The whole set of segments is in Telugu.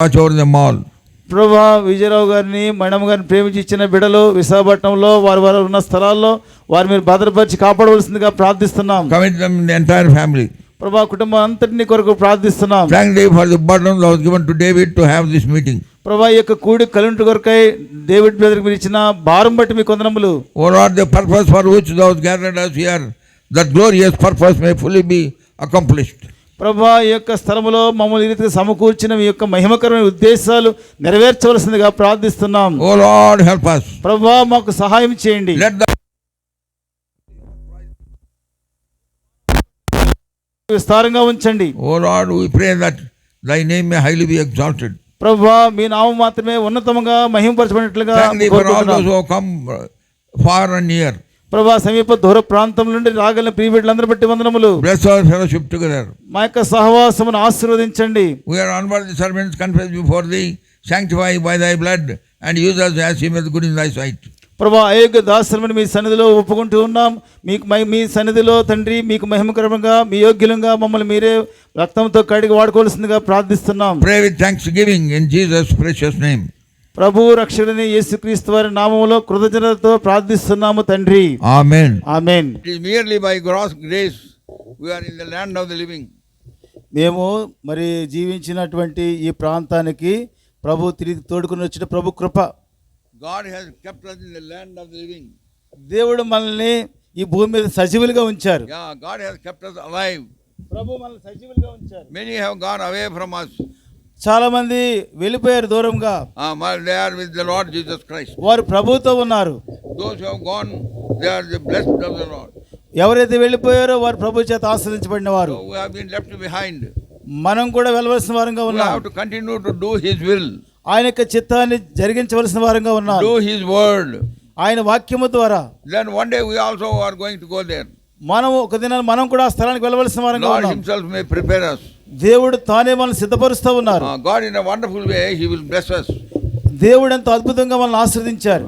watch over them all. ప్రభా విజయరావు గారిని మేడం గారిని ప్రేమించి ఇచ్చిన బిడలు విశాఖపట్నంలో వారి వారు ఉన్న స్థలాల్లో వారు మీరు భద్రపరిచి కాపాడవలసిందిగా ప్రార్థిస్తున్నాం. Commit them in the entire family. ప్రభా కుటుంబం అంతటిని కొరకు ప్రార్థిస్తున్నాం. Thank you for the burden that was given to David to have this meeting. ప్రభా ఈ యొక్క కూడి కలుంటు కొరకై డేవిడ్ బ్రదర్కి మీరు ఇచ్చిన భారం బట్టి మీకు వందనములు. O Lord, the purpose for which thou hast gathered us here, that glorious purpose may fully be accomplished. ప్రభా ఈ యొక్క స్థలములో మమ్మల్ని ఈ రీతిగా సమకూర్చిన మీ యొక్క మహిమకరమైన ఉద్దేశాలు నెరవేర్చవలసిందిగా ప్రార్థిస్తున్నాం. O Lord, help us. ప్రభా మాకు సహాయం చేయండి. Let the విస్తారంగా ఉంచండి. O Lord, we pray that thy name may highly be exalted. ప్రభా మీ నామం మాత్రమే ఉన్నతంగా మహిమపరచబడినట్లుగా Thank thee for all those who have come far and near. ప్రభా సమీప దూర ప్రాంతం నుండి రాగల ప్రియబిడ్డలందరూ బట్టి వందనములు. Bless our fellowship together. మా యొక్క సహవాసమును ఆశీర్వదించండి. We are unworthy servants, confess before thee, sanctify by thy blood, and use us as seemeth good in thy sight. ప్రభా అయోగ్య దాసులమని మీ సన్నిధిలో ఒప్పుకుంటూ ఉన్నాం. మీకు మీ సన్నిధిలో తండ్రి మీకు మహిమకరంగా మీ యోగ్యులంగా మమ్మల్ని మీరే రక్తంతో కడిగి వాడుకోవాల్సిందిగా ప్రార్థిస్తున్నాం. Pray with thanksgiving in Jesus' precious name. ప్రభు రక్షకుడైన యేసుక్రీస్తు వారి నామములో కృతజ్ఞతతో ప్రార్థిస్తున్నాము తండ్రి. Amen. Amen. It is merely by God's grace we are in the land of the living. మేము మరి జీవించినటువంటి ఈ ప్రాంతానికి ప్రభు తిరిగి తోడుకుని వచ్చిన ప్రభు కృప. God has kept us in the land of the living. దేవుడు మనల్ని ఈ భూమి మీద సజీవులుగా ఉంచారు. Yeah, God has kept us alive. ప్రభు మనల్ని సజీవులుగా ఉంచారు. Many have gone away from us. చాలా మంది వెళ్ళిపోయారు దూరంగా. While they are with the Lord Jesus Christ. వారు ప్రభుతో ఉన్నారు. Those who have gone, they are the blessed of the Lord. ఎవరైతే వెళ్ళిపోయారో వారు ప్రభు చేత ఆశీర్వదించబడిన వారు. So we have been left behind. మనం కూడా వెళ్ళవలసిన వారంగా We ఉన్నాం. have to continue to do His will. ఆయన యొక్క చిత్తాన్ని జరిగించవలసిన వారంగా ఉన్నాం. Do His word. ఆయన వాక్యము ద్వారా. Then one day we also are going to go there. మనం ఒక దినాన్ని మనం కూడా ఆ స్థలానికి వెళ్ళవలసిన వారంగా Lord ఉన్నాం. Himself may prepare us. దేవుడు తానే మనల్ని సిద్ధపరుస్తూ ఉన్నారు. God in a wonderful way, He will bless us. దేవుడు ఎంతో అద్భుతంగా మనల్ని ఆశీర్వదించారు.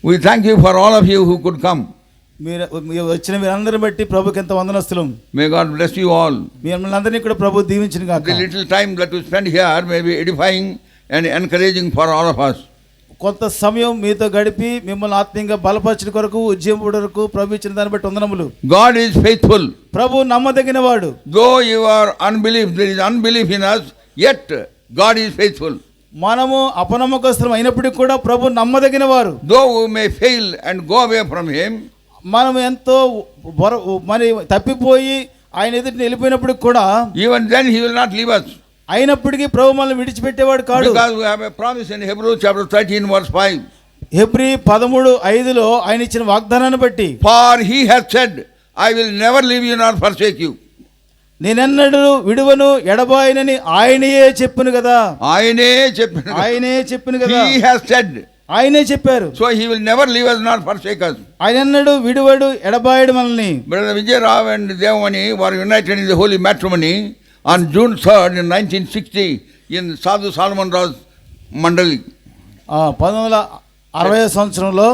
We thank you for all of you who could come. మీరు వచ్చిన మీరందరిని బట్టి ప్రభుకి ఎంత వందనస్తులం. May God bless you all. మిమ్మల్ని అందరినీ కూడా ప్రభు దీవించును గాక. The little time that we spend here may be edifying and encouraging for all of us. కొంత సమయం మీతో గడిపి మిమ్మల్ని ఆత్మీయంగా బలపరచడం కొరకు ఉద్యమం కొరకు ప్రభు ఇచ్చిన దాన్ని బట్టి వందనములు. God is faithful. ప్రభు నమ్మదగిన వాడు. Though you are unbelief, there is unbelief in us, yet God is faithful. మనము అపనమ్మకస్తులం అయినప్పటికీ కూడా ప్రభు నమ్మదగిన వారు. Though we may fail and go away from Him, మనం ఎంతో మరి తప్పిపోయి ఆయన ఎదుటిని వెళ్ళిపోయినప్పటికి కూడా even then He will not leave us. అయినప్పటికీ ప్రభు మనల్ని విడిచిపెట్టేవాడు కాడు. Because we have a promise in Hebrews chapter 13 verse 5. Hebrew 13:5 ఆయన ఇచ్చిన వాగ్దానాన్ని బట్టి, For He has said, I will never leave you nor forsake you. నేనెన్నడూ విడువను ఎడబాయనని ఆయనే చెప్పును కదా. ఆయనే చెప్పిన కదా. He has said. ఆయనే చెప్పారు. So He will never leave us nor forsake us. ఆయనెన్నడూ విడువడు ఎడబాయడు మనల్ని. Brother Vijay Rao and Devamani were united in the holy matrimony on June 3rd in 1960 in Sadhu Salman Rao's Mandali. 1960 సంవత్సరంలో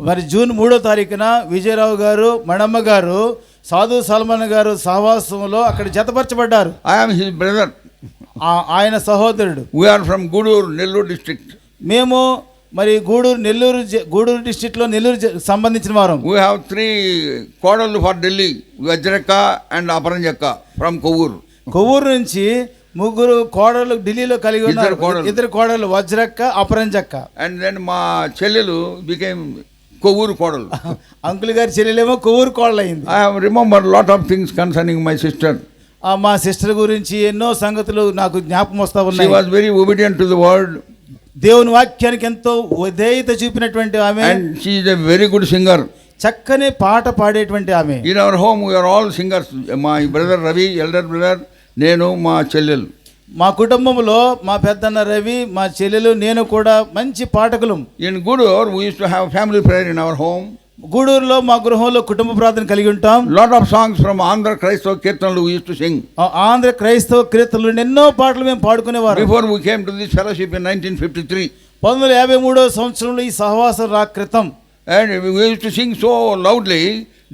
మరి జూన్ 3వ తారీఖున విజయరావు గారు మణమ్మ గారు సాధు సల్మాన్ గారు సహవాసంలో అక్కడ జతపరచబడ్డారు. I am his brother. ఆయన సహోదరుడు. We are from Gudur, Nellore district. మేము మరి గూడూరు డిస్ట్రిక్ట్ లో నెల్లూరు సంబంధించిన వారం. We have 3 కోడళ్ళు for Delhi, Vajraka and Aparanjaka from Kovur. Kovvur నుంచి 3 కోడళ్ళు ఢిల్లీలో కలిగి ఉన్నారు. 2 కోడళ్ళు వజ్రక్క అపరంజక్క. And then మా చెల్లెలు became కొవ్వూరు కోడలు. అంకుల్ గారి చెల్లెలేమో కొవ్వూరు కోడలు అయింది. I have remembered lot of things concerning my sister. మా సిస్టర్ గురించి ఎన్నో సంగతులు నాకు జ్ఞాపకం వస్తా ఉన్నాయి. She was very obedient to the word. దేవుని వాక్యానికి ఎంతో విధేయత చూపినటువంటి ఆమె. And she is a very good singer. చక్కని పాట పాడేటువంటి ఆమె. In our home we are all singers. My brother Ravi, elder brother, నేను మా చెల్లెలు. మా కుటుంబంలో మా పెద్దన్న రవి, మా చెల్లెలు, నేను కూడా మంచి పాటకులం. In Gudur we used to have family prayer in our home. గూడూరులో మా గృహంలో కుటుంబ ప్రార్థన కలిగి ఉంటాం. Lot of songs from Andhra Kraistava Kirtanlu we used to sing. Andhra క్రైస్తవ కీర్తనలు ఎన్నో పాటలు మేము పాడుకునేవారు. Before we came to this fellowship in 1953. 1953 సంవత్సరంలో ఈ సహవాసం రా క్రితం. And we used to sing so loudly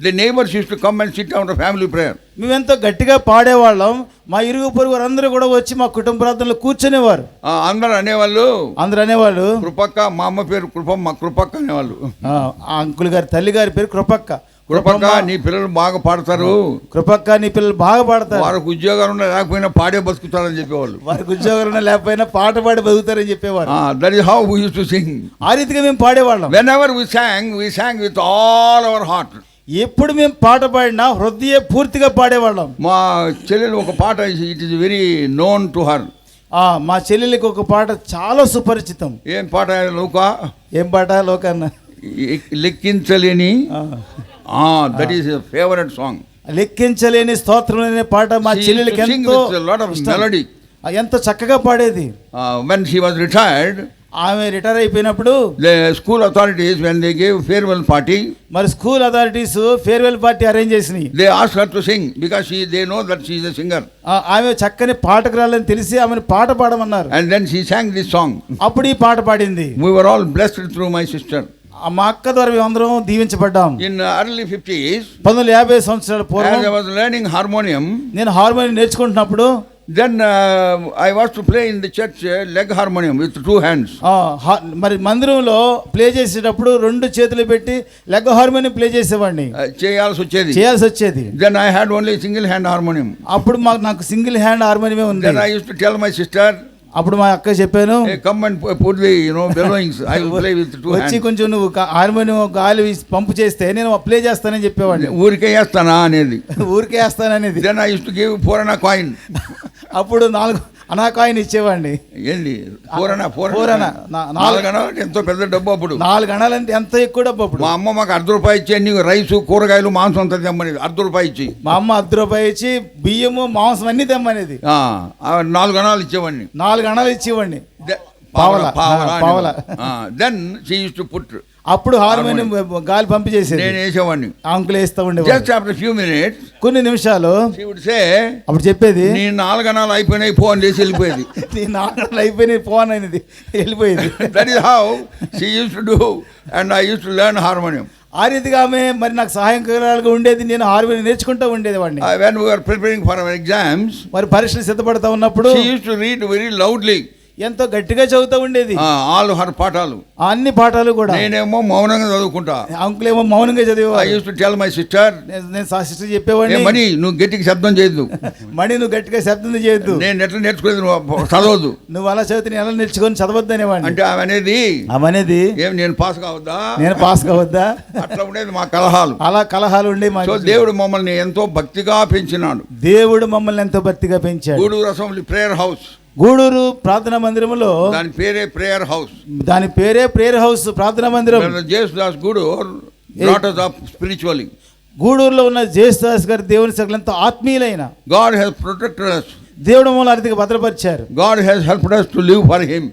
The neighbors used to come and sit down to family prayer. మేమెంతో గట్టిగా పాడేవాళ్ళం. మా ఇరుగు పొరుగు వారందరూ కూడా వచ్చి మా కుటుంబ ప్రార్థనలో కూర్చునేవారు. అందరూ అనేవాళ్ళు, అందరూ అనేవాళ్ళు కృపక్క, మా అమ్మ పేరు కృపమ్మ, కృపక్క అనేవాళ్ళు. ఆ అంకుల్ గారి తల్లి గారి పేరు కృపక్క. కృపక్క నీ పిల్లలు బాగా పాడతారు, కృపక్క నీ పిల్లలు బాగా పాడతారు, వారికి ఉద్యోగాలు ఉన్నా లేకపోయినా పాడే బతుకుతారని చెప్పేవాళ్ళు. వారికి ఉద్యోగాలు లేకపోయినా పాట పాడి బతుకుతారని చెప్పేవారు. That is how we used to sing. ఆ రీతిగా మేము పాడేవాళ్ళం. Whenever we sang with all our heart. ఎప్పుడు మేము పాట పాడినా హృదయ పూర్తిగా పాడేవాళ్ళం. మా చెల్లెలు ఒక పాట, it is very known to her. మా చెల్లెలికి ఒక పాట చాలా సుపరిచితం. ఏం పాట లోకా? ఏం పాట లోకన్న? లెక్కించలేని, దట్ ఈస్ ఫేవరెట్ సాంగ్. లెక్కించలేని స్తోత్రం అనే పాట మా చెల్లెలికి ఎంతో మెలోడీ, ఎంతో చక్కగా పాడేది. when she was retired, ఆమె రిటైర్ అయిపోయినప్పుడు the school authorities, when they gave farewell party, మరి school authorities farewell party arrange చేసినాయి. they asked her to sing because they know that she is a singer. ఆమె చక్కని పాటకురాలని తెలిసి ఆమెను పాట పాడమన్నారు. And then she sang this song. అప్పుడు ఈ పాట పాడింది. We were all blessed through my sister. మా అక్క ద్వారా మేమందరం దీవించబడ్డాం. In early 50s, 1950 సంవత్సరాల as పూర్వం I was learning harmonium, నేను harmonium నేర్చుకుంటున్నప్పుడు then I was to play in the church leg harmonium with two hands. మరి మందిరంలో ప్లే చేసేటప్పుడు రెండు చేతులు పెట్టి లెగ్ హార్మోనియం ప్లే చేసేవాడిని, చేయాల్సి వచ్చేది. Then I had only single hand harmonium. అప్పుడు నాకు సింగిల్ హ్యాండ్ హార్మోనియమే ఉంది. Then I used to tell my sister, అప్పుడు మా అక్క చెప్పాను, hey, come and put the bellowings, I will play with two hands. వచ్చి కొంచెం నువ్వు హార్మోనియం గాలి పంపు చేస్తే నేను ప్లే చేస్తానని చెప్పేవాడిని. ఊరికే వేస్తానా అనేది, ఊరికే వేస్తాననేది. Then I used to give 4 anna coin. అప్పుడు 4 అనా కాయిన్ ఇచ్చేవాడిని. ఏంటి 4 anna? 4 అనా 4 అన్నా ఎంతో పెద్ద డబ్బు అప్పుడు. 4 అనాలంటే ఎంత ఎక్కువ డబ్బు అప్పుడు. మా అమ్మ మాకు ₹1 ఇచ్చి అన్ని రైసు, కూరగాయలు, మాంసం అంతా తెమ్మనేది. ₹1 ఇచ్చి మా అమ్మ ₹1 ఇచ్చి బియ్యము, మాంసం అన్ని తెమ్మనేది. 4 అనాలు ఇచ్చేవాడిని. 4 అనాలు ఇచ్చేవాడిని. పావలా. Then she used to put. అప్పుడు హార్మోనియం గాలి పంపి చేసేది. నేను వేసేవాడిని, అంకులు వేస్తా ఉండే. జస్ట్ ఆఫ్టర్ ఫ్యూ మినిట్స్, కొన్ని నిమిషాలు she would say, అప్పుడు చెప్పేది, నీ 4 అనాలు అయిపోయినాయి పో అని చేసి వెళ్ళిపోయేది. నీ 4 అనాలు అయిపోయినాయి పో అనేది వెళ్ళిపోయేది. That is how she used to do, and I used to learn harmonium. ఆ రీతిగా ఆమె మరి నాకు సహాయకాలుగా ఉండేది. నేను హార్మోనియం నేర్చుకుంటూ ఉండేది వాడిని. When we were preparing for our exams, మరి పరీక్షలు సిద్ధపడతా ఉన్నప్పుడు she used to read very loudly. ఎంతో గట్టిగా చదువుతూ ఉండేది. ఆల్ హర్ పాఠాలు, అన్ని పాఠాలు కూడా. నేనేమో మౌనంగా చదువుకుంటా, అంకులేమో మౌనంగా చదివేవాడు. I used to tell my sister, నేను సిస్టర్ చెప్పేవాడిని, మణి నువ్వు గట్టిగా శబ్దం చేయొద్దు, మణి నువ్వు గట్టిగా శబ్దం చేయొద్దు, నేను ఎట్లా నేర్చుకోలేదు, నువ్వు చదవద్దు, నువ్వు అలా చదివితే ఎలా నేర్చుకొని చదవద్దు అనేవాడిని. అంటే అవనేది ఏం నేను పాస్ కావద్దా, అట్లా ఉండేది మా కలహాలు. అలా కలహాలు ఉండే. సో దేవుడు మమ్మల్ని ఎంతో భక్తిగా పెంచినాడు. దేవుడు మమ్మల్ని ఎంతో భక్తిగా పెంచాడు. Gudur assembly prayer house, Gudur ప్రార్థనా మందిరములో, దాని పేరే ప్రేయర్ హౌస్. దాని పేరే ప్రేయర్ హౌస్, ప్రార్థనా మందిరం. Jesudas Gudur brought us up spiritually. గూడూరులో ఉన్న జేసుదాస్ గారు దేవుని సకలంతో ఆత్మీయులైన. God has protected us. దేవుడు మమ్మల్ని అతిగా భద్రపరిచారు. God has helped us to live for him.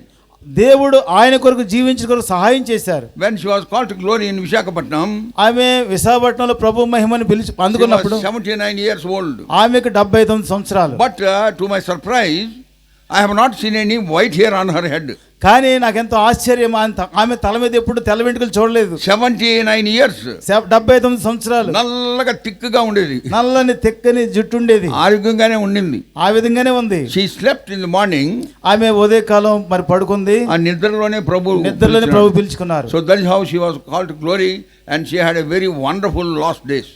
దేవుడు ఆయన కొరకు జీవించిన కొరకు సహాయం చేశారు. When she was called to glory in Visakhapatnam, ఆమె విశాఖపట్నంలో ప్రభు మహిమను పిలిచి అందుకున్నప్పుడు 79 years old. ఆమెకు 79 సంవత్సరాలు. But to my surprise, I have not seen any white hair on her head. కానీ నాకెంతో ఆశ్చర్యం, ఆమె తల మీద ఎప్పుడు తెల్ల వెంట్రుకలు చూడలేదు. 79 years, 79 సంవత్సరాలు. నల్లగా తిక్కుగా ఉండేది, నల్లని తెక్కని జుట్టు ఉండేది, ఆరోగ్యంగానే ఉండింది. ఆ విధంగానే ఉంది. She slept in the morning. ఆమె ఉదయకాలం మరి పడుకుంది. ఆ నిద్రలోనే ప్రభు పిలుచుకున్నారు. So that is how she was called to glory, and she had a very wonderful last days.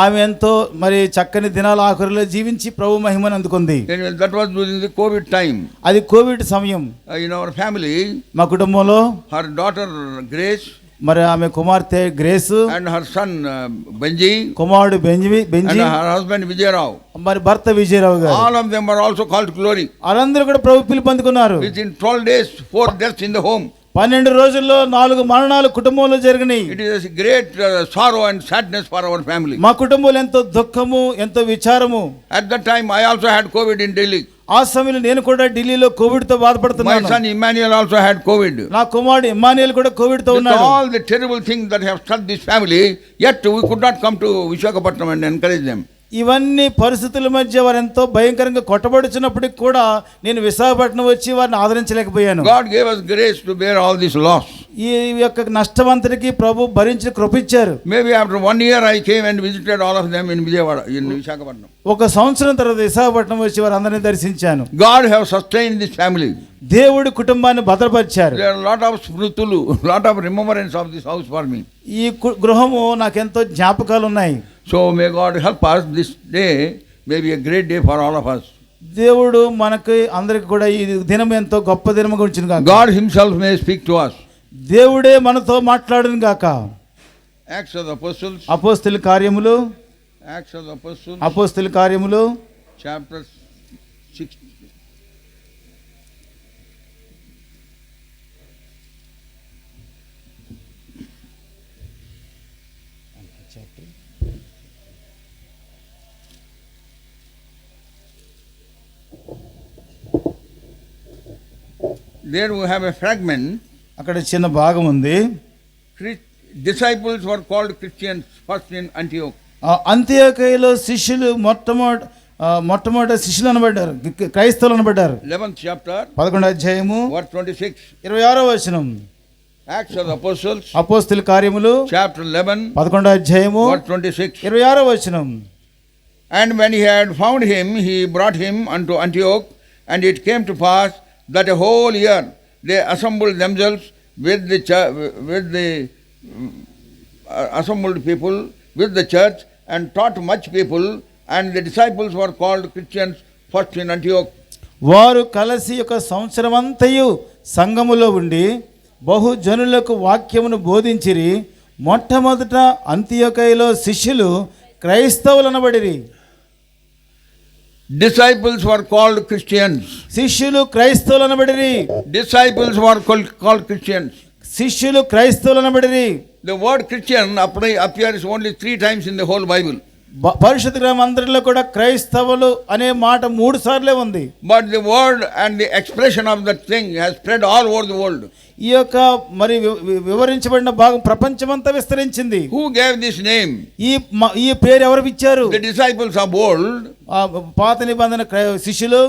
ఆమె ఎంతో మరి చక్కని దినాల ఆఖరిలో జీవించి ప్రభు మహిమను అందుకుంది. That was during the COVID time. అది కోవిడ్ సమయం. In our family, మా కుటుంబంలో her daughter Grace, మరి ఆమె కుమార్తె grace, and her son Benji, కుమారుడు బెంజి, and her husband Vijayarao, మరి భర్త విజయరావు గారు, all of them were also called to glory. వాళ్ళందరూ కూడా ప్రభు పిలుపు అందుకున్నారు. Within 12 days 4 deaths in the home. 12 రోజుల్లో 4 మరణాలు కుటుంబంలో జరిగినాయి. It is a great sorrow and sadness for our family. మా కుటుంబంలో ఎంతో దుఃఖము, ఎంతో విచారము. At that time I also had COVID in Delhi. ఆ సమయంలో నేను కూడా ఢిల్లీలో కోవిడ్ తో బాధపడుతున్నాను. My son Emmanuel also had COVID. నా కుమారుడు ఇమ్మానుయేల్ కూడా కోవిడ్ తో ఉన్నాడు. All the terrible things that have struck this family, yet we could not come to Visakhapatnam and encourage them. ఇవన్నీ పరిస్థితుల మధ్య వారు ఎంతో భయంకరంగా కొట్టబడుచున్నప్పటికి కూడా నేను విశాఖపట్నం వచ్చి వారిని ఆదరించలేకపోయాను. God gave us grace to bear all this loss. ఈ యొక్క నష్టవంతుడికి ప్రభు భరించి కృపించారు. Maybe after 1 year I came and visited all of them in Vijayawada, in Visakhapatnam. ఒక సంవత్సరం తర్వాత విశాఖపట్నం వచ్చి వారందరినీ దర్శించాను. God have sustained this family. దేవుడు కుటుంబాన్ని భద్రపరిచారు. There are a lot of smrutulu, lot of remembrance of this house for me. ఈ గృహము నాకెంతో జ్ఞాపకాలు ఉన్నాయి. So may God help us this day, may be a great day for all of us. దేవుడు మనకి అందరికి కూడా ఈ దినం ఎంతో గొప్ప దినము గురించి గాక. God himself may speak to us. దేవుడే మనతో మాట్లాడును గాక. Acts of the Apostles. అపోస్తలుల కార్యములు. Acts of the Apostles. అపోస్తలుల కార్యములు. Chapter 6. There we have a fragment. అక్కడ చిన్న భాగం ఉంది. Disciples were called Christians first in Antioch. అంతియోకయలో శిష్యులు మొట్టమొదటి శిష్యులు అనబడ్డారు, క్రైస్తవులు అనబడ్డారు. 11th chapter. 11వ అధ్యాయము verse 26. 26వ వచనం. Acts of the Apostles. అపోస్తలుల కార్యములు. chapter 11. 11వ అధ్యాయము. verse 26. 26వ వచనం. And when he had found him, he brought him unto Antioch, and it came to pass that a whole year they assembled themselves with the assembled people with the church, and taught much people, and the disciples were called Christians first in Antioch. వారు కలిసి ఒక సంవత్సరమంతయు సంఘములో ఉండి బహుజనులకు వాక్యమును బోధించిరి. మొట్టమొదట అంతియోకయలో శిష్యులు క్రైస్తవులు అనబడిరి. Disciples were called Christians. శిష్యులు క్రైస్తవులు అనబడిరి. Disciples were called Christians. శిష్యులు క్రైస్తవులు అనబడిరి. The word Christian appears only 3 times in the whole Bible. పరిశుద్ధ గ్రంథంలో కూడా క్రైస్తవులు అనే మాట 3 సార్లే ఉంది. But the word and the expression of that thing has spread all over the world. ఈ యొక్క మరి వివరించబడిన భాగం ప్రపంచమంతా విస్తరించింది. Who gave this name? ఈ పేరు ఎవరు ఇచ్చారు? The disciples of old. పాత నిబంధన శిష్యులు.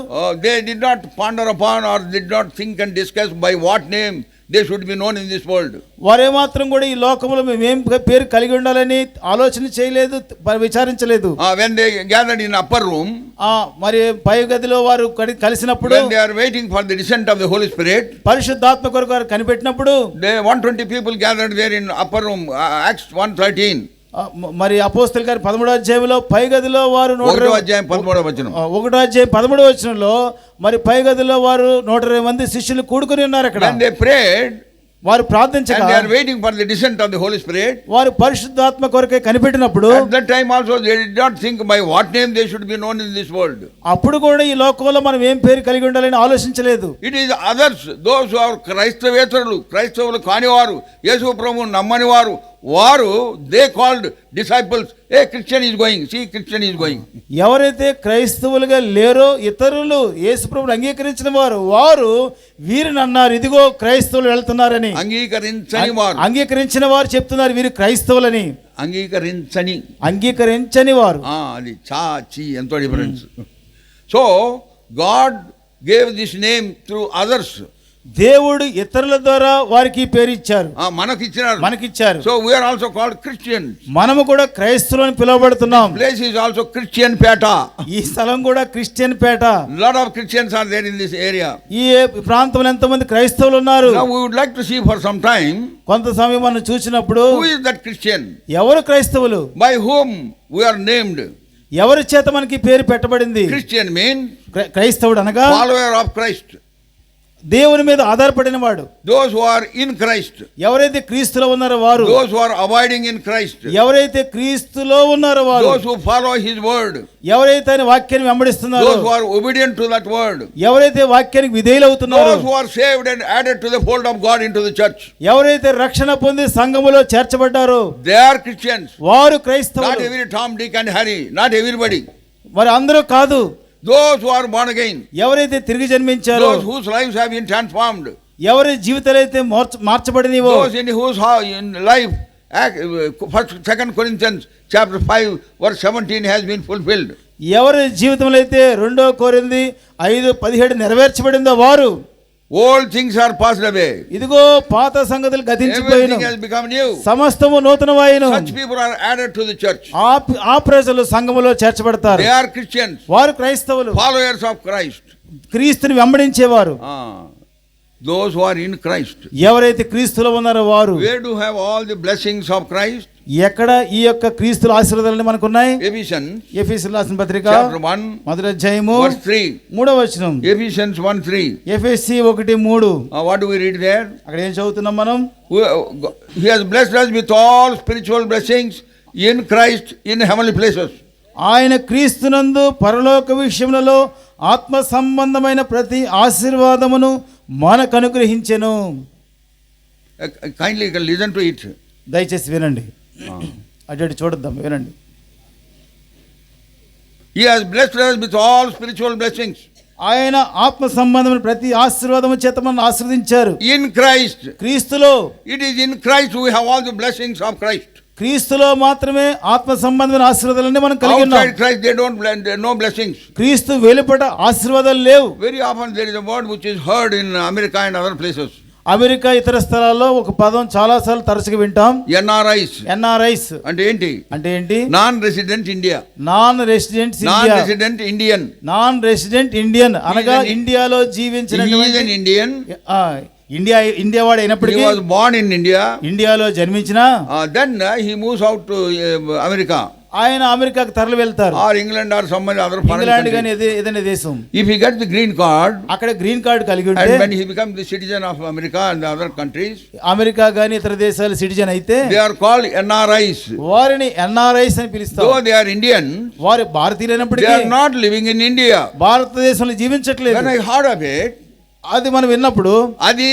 They did not ponder upon or did not think and discuss by what name they should be known in this world. వారే మాత్రం కూడా ఈ లోకములో మేమేం పేరు కలిగి ఉండాలని ఆలోచన చేయలేదు, విచారించలేదు. When they gathered in upper room, మరి పై గదిలో వారు కలిసినప్పుడు, when they are waiting for the descent of the Holy Spirit, పరిశుద్ధాత్మ కొరకు వారు కనిపెట్టినప్పుడు, they 120 people gathered there in upper room. Acts 1:13. మరి అపోస్తలుల గారి 13వ అధ్యాయంలో పై గదిలో వారు 1వ అధ్యాయం 13వ వచనం. 1వ అధ్యాయం 13వ వచనంలో మరి పై గదిలో వారు 120 మంది శిష్యులు కూడుకొని ఉన్నారు అక్కడ. When they prayed, వారు ప్రార్థించగా, and they are waiting for the descent of the Holy Spirit, వారు పరిశుద్ధాత్మ కొరకే కనిపెట్టినప్పుడు, at that time also they did not think by what name they should be known in this world. అప్పుడు కూడా ఈ లోకంలో మనం ఏం పేరు కలిగి ఉండాలని ఆలోచించలేదు. It is others, those who are క్రైస్తవేతరులు, క్రైస్తవులు కానివారు, యేసు ప్రభువును నమ్మని వారు, వారు they called disciples. A Christian is going, see Christian is going. ఎవరైతే క్రైస్తవులుగా లేరో ఇతరులు యేసు ప్రభువును అంగీకరించిన వారు వీరిని అన్నారు, ఇదిగో క్రైస్తవులు వెళ్తున్నారని. అంగీకరించిన వారు చెప్తున్నారు వీరు క్రైస్తవులని. అంగీకరించని వారు, అది చా చి ఎంతో difference. So God gave this name through others. దేవుడు ఇతరుల ద్వారా వారికి పేరు ఇచ్చారు, మనకిచ్చారు. So we are also called Christians. మనము కూడా క్రైస్తవులు అని పిలువబడుతున్నాం. ప్లేస్ ఈజ్ ఆల్సో క్రిస్టియన్ పేట. ఈ స్థలం కూడా క్రిస్టియన్ పేట. Lot of Christians are there in this area. ఈ ప్రాంతంలో ఎంతమంది క్రైస్తవులు ఉన్నారు. Now we would like to see for some time, కొంత సమయం మనం చూసినప్పుడు, హూ ఇస్ దట్ క్రిస్టియన్? ఎవరు క్రైస్తవులు? By whom we are named. ఎవరి చేత మనకి పేరు పెట్టబడింది? క్రిస్టియన్ మీన్, క్రైస్తవుడు అనగా ఫాలోవర్ ఆఫ్ క్రైస్ట్, దేవుని మీద ఆధారపడిన వాడు. those who are in Christ, ఎవరైతే క్రీస్తులో ఉన్నారో వారు. those who are abiding in Christ, ఎవరైతే క్రీస్తులో ఉన్నారో వారు. those who follow his word, ఎవరైతే ఆయన వాక్యాన్ని వెంబడిస్తున్నారో, those who are obedient to that word, ఎవరైతే వాక్యానికి విధేయులవుతున్నారో, those who are saved and added to the fold of God into the church, ఎవరైతే రక్షణ పొంది సంఘములో చేర్చబడ్డారో, they are Christians. వారు క్రైస్తవులు. not every Tom, Dick and Harry, not everybody. మరి అందరూ కాదు. those who are born again, ఎవరైతే తిరిగి జన్మించారో, those whose lives have been transformed, ఎవరి జీవితాలు అయితే మార్చబడినవో, those in whose life 2 Corinthians chapter 5 verse 17 has been fulfilled. ఎవరి జీవితంలో అయితే 2 కొరింథీ 5:17 నెరవేర్చబడిందో వారు. Old things are passed away. ఇదిగో పాత సంగతులు గతించిపోయిన Everything has become new. సమస్తము నూతనమైను. Such people are added to the church. ఆ ప్రజలు సంఘములో చేర్చబడతారు. They are Christians. వారు క్రైస్తవులు, Followers of Christ. క్రీస్తుని వెంబడించేవారు. Those who are in Christ. ఎవరైతే క్రీస్తులో ఉన్నారో వారు. Where do have all the blessings of Christ? ఎక్కడ ఈ యొక్క క్రీస్తుల ఆశీర్వాదాలు మనకున్నాయి? ఎఫెసీయులకు రాసిన పత్రిక chapter 1 మొదటి అధ్యాయము verse 3. మూడవ వచనం. Ephesians 1:3. ఎఫెసీ 1:3. What do we read there? అక్కడ ఏం చదువుతున్నాం మనం? He has blessed us with all spiritual blessings in Christ in heavenly places. ఆయన క్రీస్తునందు పరలోక విషయములలో ఆత్మ సంబంధమైన ప్రతి ఆశీర్వాదమును మనకు అనుగ్రహించెను. Kindly listen to it. దయచేసి వినండి. అటు చూడద్దాం, వినండి. He has blessed us with all spiritual blessings. ఆయన ఆత్మ సంబంధమైన ప్రతి ఆశీర్వాదము చేత మనల్ని ఆశీర్వదించారు. In Christ. క్రీస్తులో. It is in Christ we have all the blessings of Christ. క్రీస్తులో మాత్రమే ఆత్మ సంబంధమైన ఆశీర్వాదాలన్నీ మనం కలిగి ఉన్నాం. Outside Christ there no blessings. క్రీస్తు వెలుపట ఆశీర్వాదాలు లేవు. Very often there is a word which is heard in America and other places. America ఇతర స్థలాల్లో ఒక పదం చాలా సార్లు తరచుగా వింటాం. ఎన్ఆర్ఐస్ అంటే ఏంటి? నాన్ రెసిడెంట్ ఇండియన్ అనగా ఇండియాలో జీవించిన ఇండియా వాడు అయినప్పటికీ ఇండియాలో జన్మించిన then he moves out to America. ఆయన అమెరికాకు తరలి వెళ్తారు. Or England or some other England గాని ఏదైనా దేశం. If he gets the green card, అక్కడ గ్రీన్ కార్డ్ కలిగి ఉంటే, and when he becomes the citizen of America and the other countries, America గాని ఇతర దేశాల సిటిజన్ అయితే, they are called NRIs. వారిని NRIs అని పిలుస్తారు. Though they are Indian, వారు భారతీయులైనప్పటికీ they are not living in India. భారతదేశంలో జీవించట్లేదు. When I heard of it, అది మనం విన్నప్పుడు, అది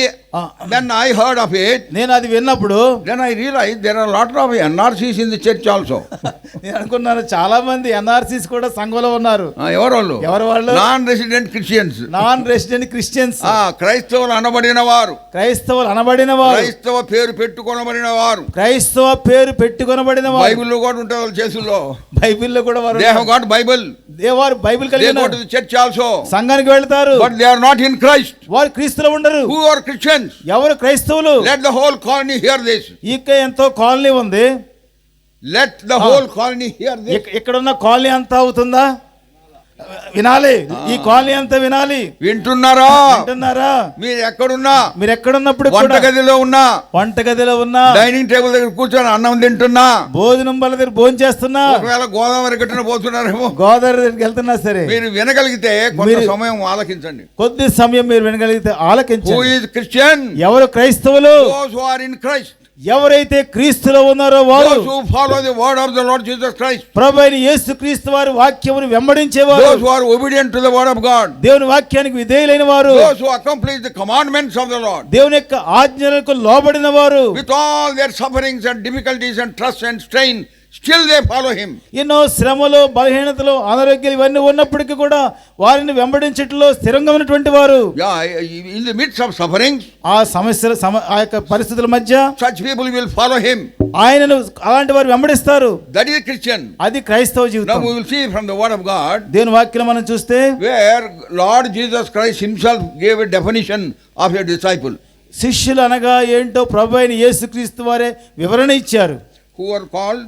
then I heard of it, నేను అది విన్నప్పుడు, then I realized there are a lot of NRCs in the church also. నేను అనుకున్నాను చాలా మంది NRCs కూడా సంఘంలో ఉన్నారు. ఎవరు వాళ్ళు? Non resident Christians. క్రైస్తవులు అనబడిన వారు, క్రైస్తవ పేరు పెట్టుకొనబడిన వారు. బైబిల్లో కూడా ఉంటుంది వాళ్ళ చేతుల్లో. బైబిల్లో కూడా వారు, they have got Bible. వారు బైబిల్ కలిగి ఉన్నారు. They go to the church also. సంఘానికి వెళ్తారు. But they are not in Christ. వారు క్రీస్తులో ఉండరు. Who are Christians? ఎవరు క్రైస్తవులు? Let the whole colony hear this. ఇక్కడ ఎంతో కాలనీ ఉంది. Let the whole colony hear this. ఇక్కడ ఉన్న కాలనీ అంతా అవుతుందా? వినాలి. ఈ కాలనీ అంతా వినాలి. వింటున్నారా? మీరు ఎక్కడున్నప్పుడు, వంటగదిలో ఉన్నా, డైనింగ్ టేబుల్ దగ్గర కూర్చొని అన్నం తింటున్నా, భోజనం బల్ల దగ్గర భోజనం చేస్తున్నా, ఒకవేళ గోదావరి గట్టున పోతున్నారేమో, గోదావరి దగ్గరికి వెళ్తున్నా సరే, మీరు వినగలిగితే కొంత సమయం ఆలకించండి. కొద్ది సమయం మీరు వినగలిగితే ఆలకించండి. Who is Christian? ఎవరు క్రైస్తవులు? Those who are in Christ. ఎవరైతే క్రీస్తులో ఉన్నారో వారు, those who follow the word of the Lord Jesus Christ. ప్రభువైన యేసుక్రీస్తు వారి వాక్యమును వెంబడించేవారు. Those who are obedient to the word of God. దేవుని వాక్యానికి విధేయులైన వారు. Those who accomplish the commandments of the Lord. దేవుని యొక్క ఆజ్ఞలకు లోబడిన వారు. With all their sufferings and difficulties and trust and strain, still they follow him. ఎన్నో శ్రమలు, బలహీనతలు, అనారోగ్యాలు ఇవన్నీ ఉన్నప్పటికీ కూడా వారిని వెంబడించటంలో స్థిరంగా ఉన్నటువంటి వారు. In the midst of sufferings, ఆ సమస్యల ఆ యొక్క పరిస్థితుల మధ్య, such people will follow him. ఆయనను అలాంటి వారు వెంబడిస్తారు. That is Christian. అది క్రైస్తవ జీవితం. Now we will see from the word of God, దేవుని వాక్యం మనం చూస్తే, where Lord Jesus Christ himself gave a definition of a disciple. శిష్యులు అనగా ఏంటో ప్రభువైన యేసుక్రీస్తు వారే వివరణ ఇచ్చారు. Who are called?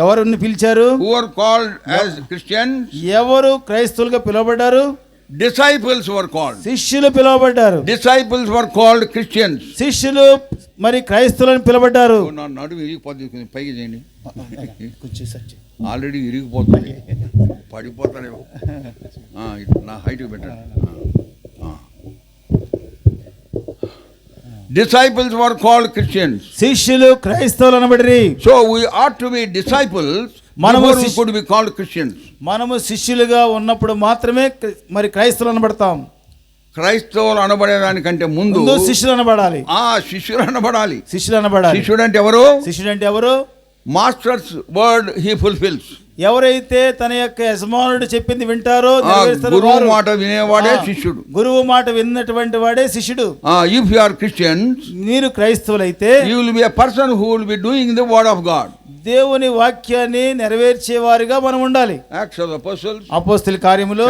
ఎవరిని పిలిచారు? Who are called as Christians? ఎవరు క్రైస్తవులుగా పిలువబడ్డారు? Disciples were called. శిష్యులు పిలువబడ్డారు. Disciples were called Christians. శిష్యులు మరి క్రైస్తవులను పిలువబడ్డారు. నా నడుము ఇరిగిపోతుంది, పైకి చేయండి. ఆల్రెడీ ఇరిగిపోతుంది, పడిపోతారేమో. నా హైట్ పెట్టండి. Disciples were called Christians. శిష్యులు క్రైస్తవులు అనబడిరి. So we ought to be disciples. మనము could be called Christians. మనము శిష్యులుగా ఉన్నప్పుడు మాత్రమే మరి క్రైస్తవులు అనబడతాం. క్రైస్తవులు అనబడేదానికంటే ముందు శిష్యులు అనబడాలి. శిష్యులు అనబడాలి. శిష్యుడు అంటే ఎవరు? Masters word he fulfils. ఎవరైతే తన యొక్క యజమానుడు చెప్పింది వింటారో, గురువు మాట వినేవాడే శిష్యుడు. గురువు మాట విన్నటువంటి వాడే శిష్యుడు. ఇఫ్ యు ఆర్ క్రిస్టియన్స్, మీరు క్రైస్తవులైతే, you will be a person who will be doing the word of God. దేవుని వాక్యాన్ని నెరవేర్చేవారిగా మనం ఉండాలి. యాక్ట్స్ ఆఫ్ ది అపోస్టిల్స్, అపోస్తలుల కార్యములు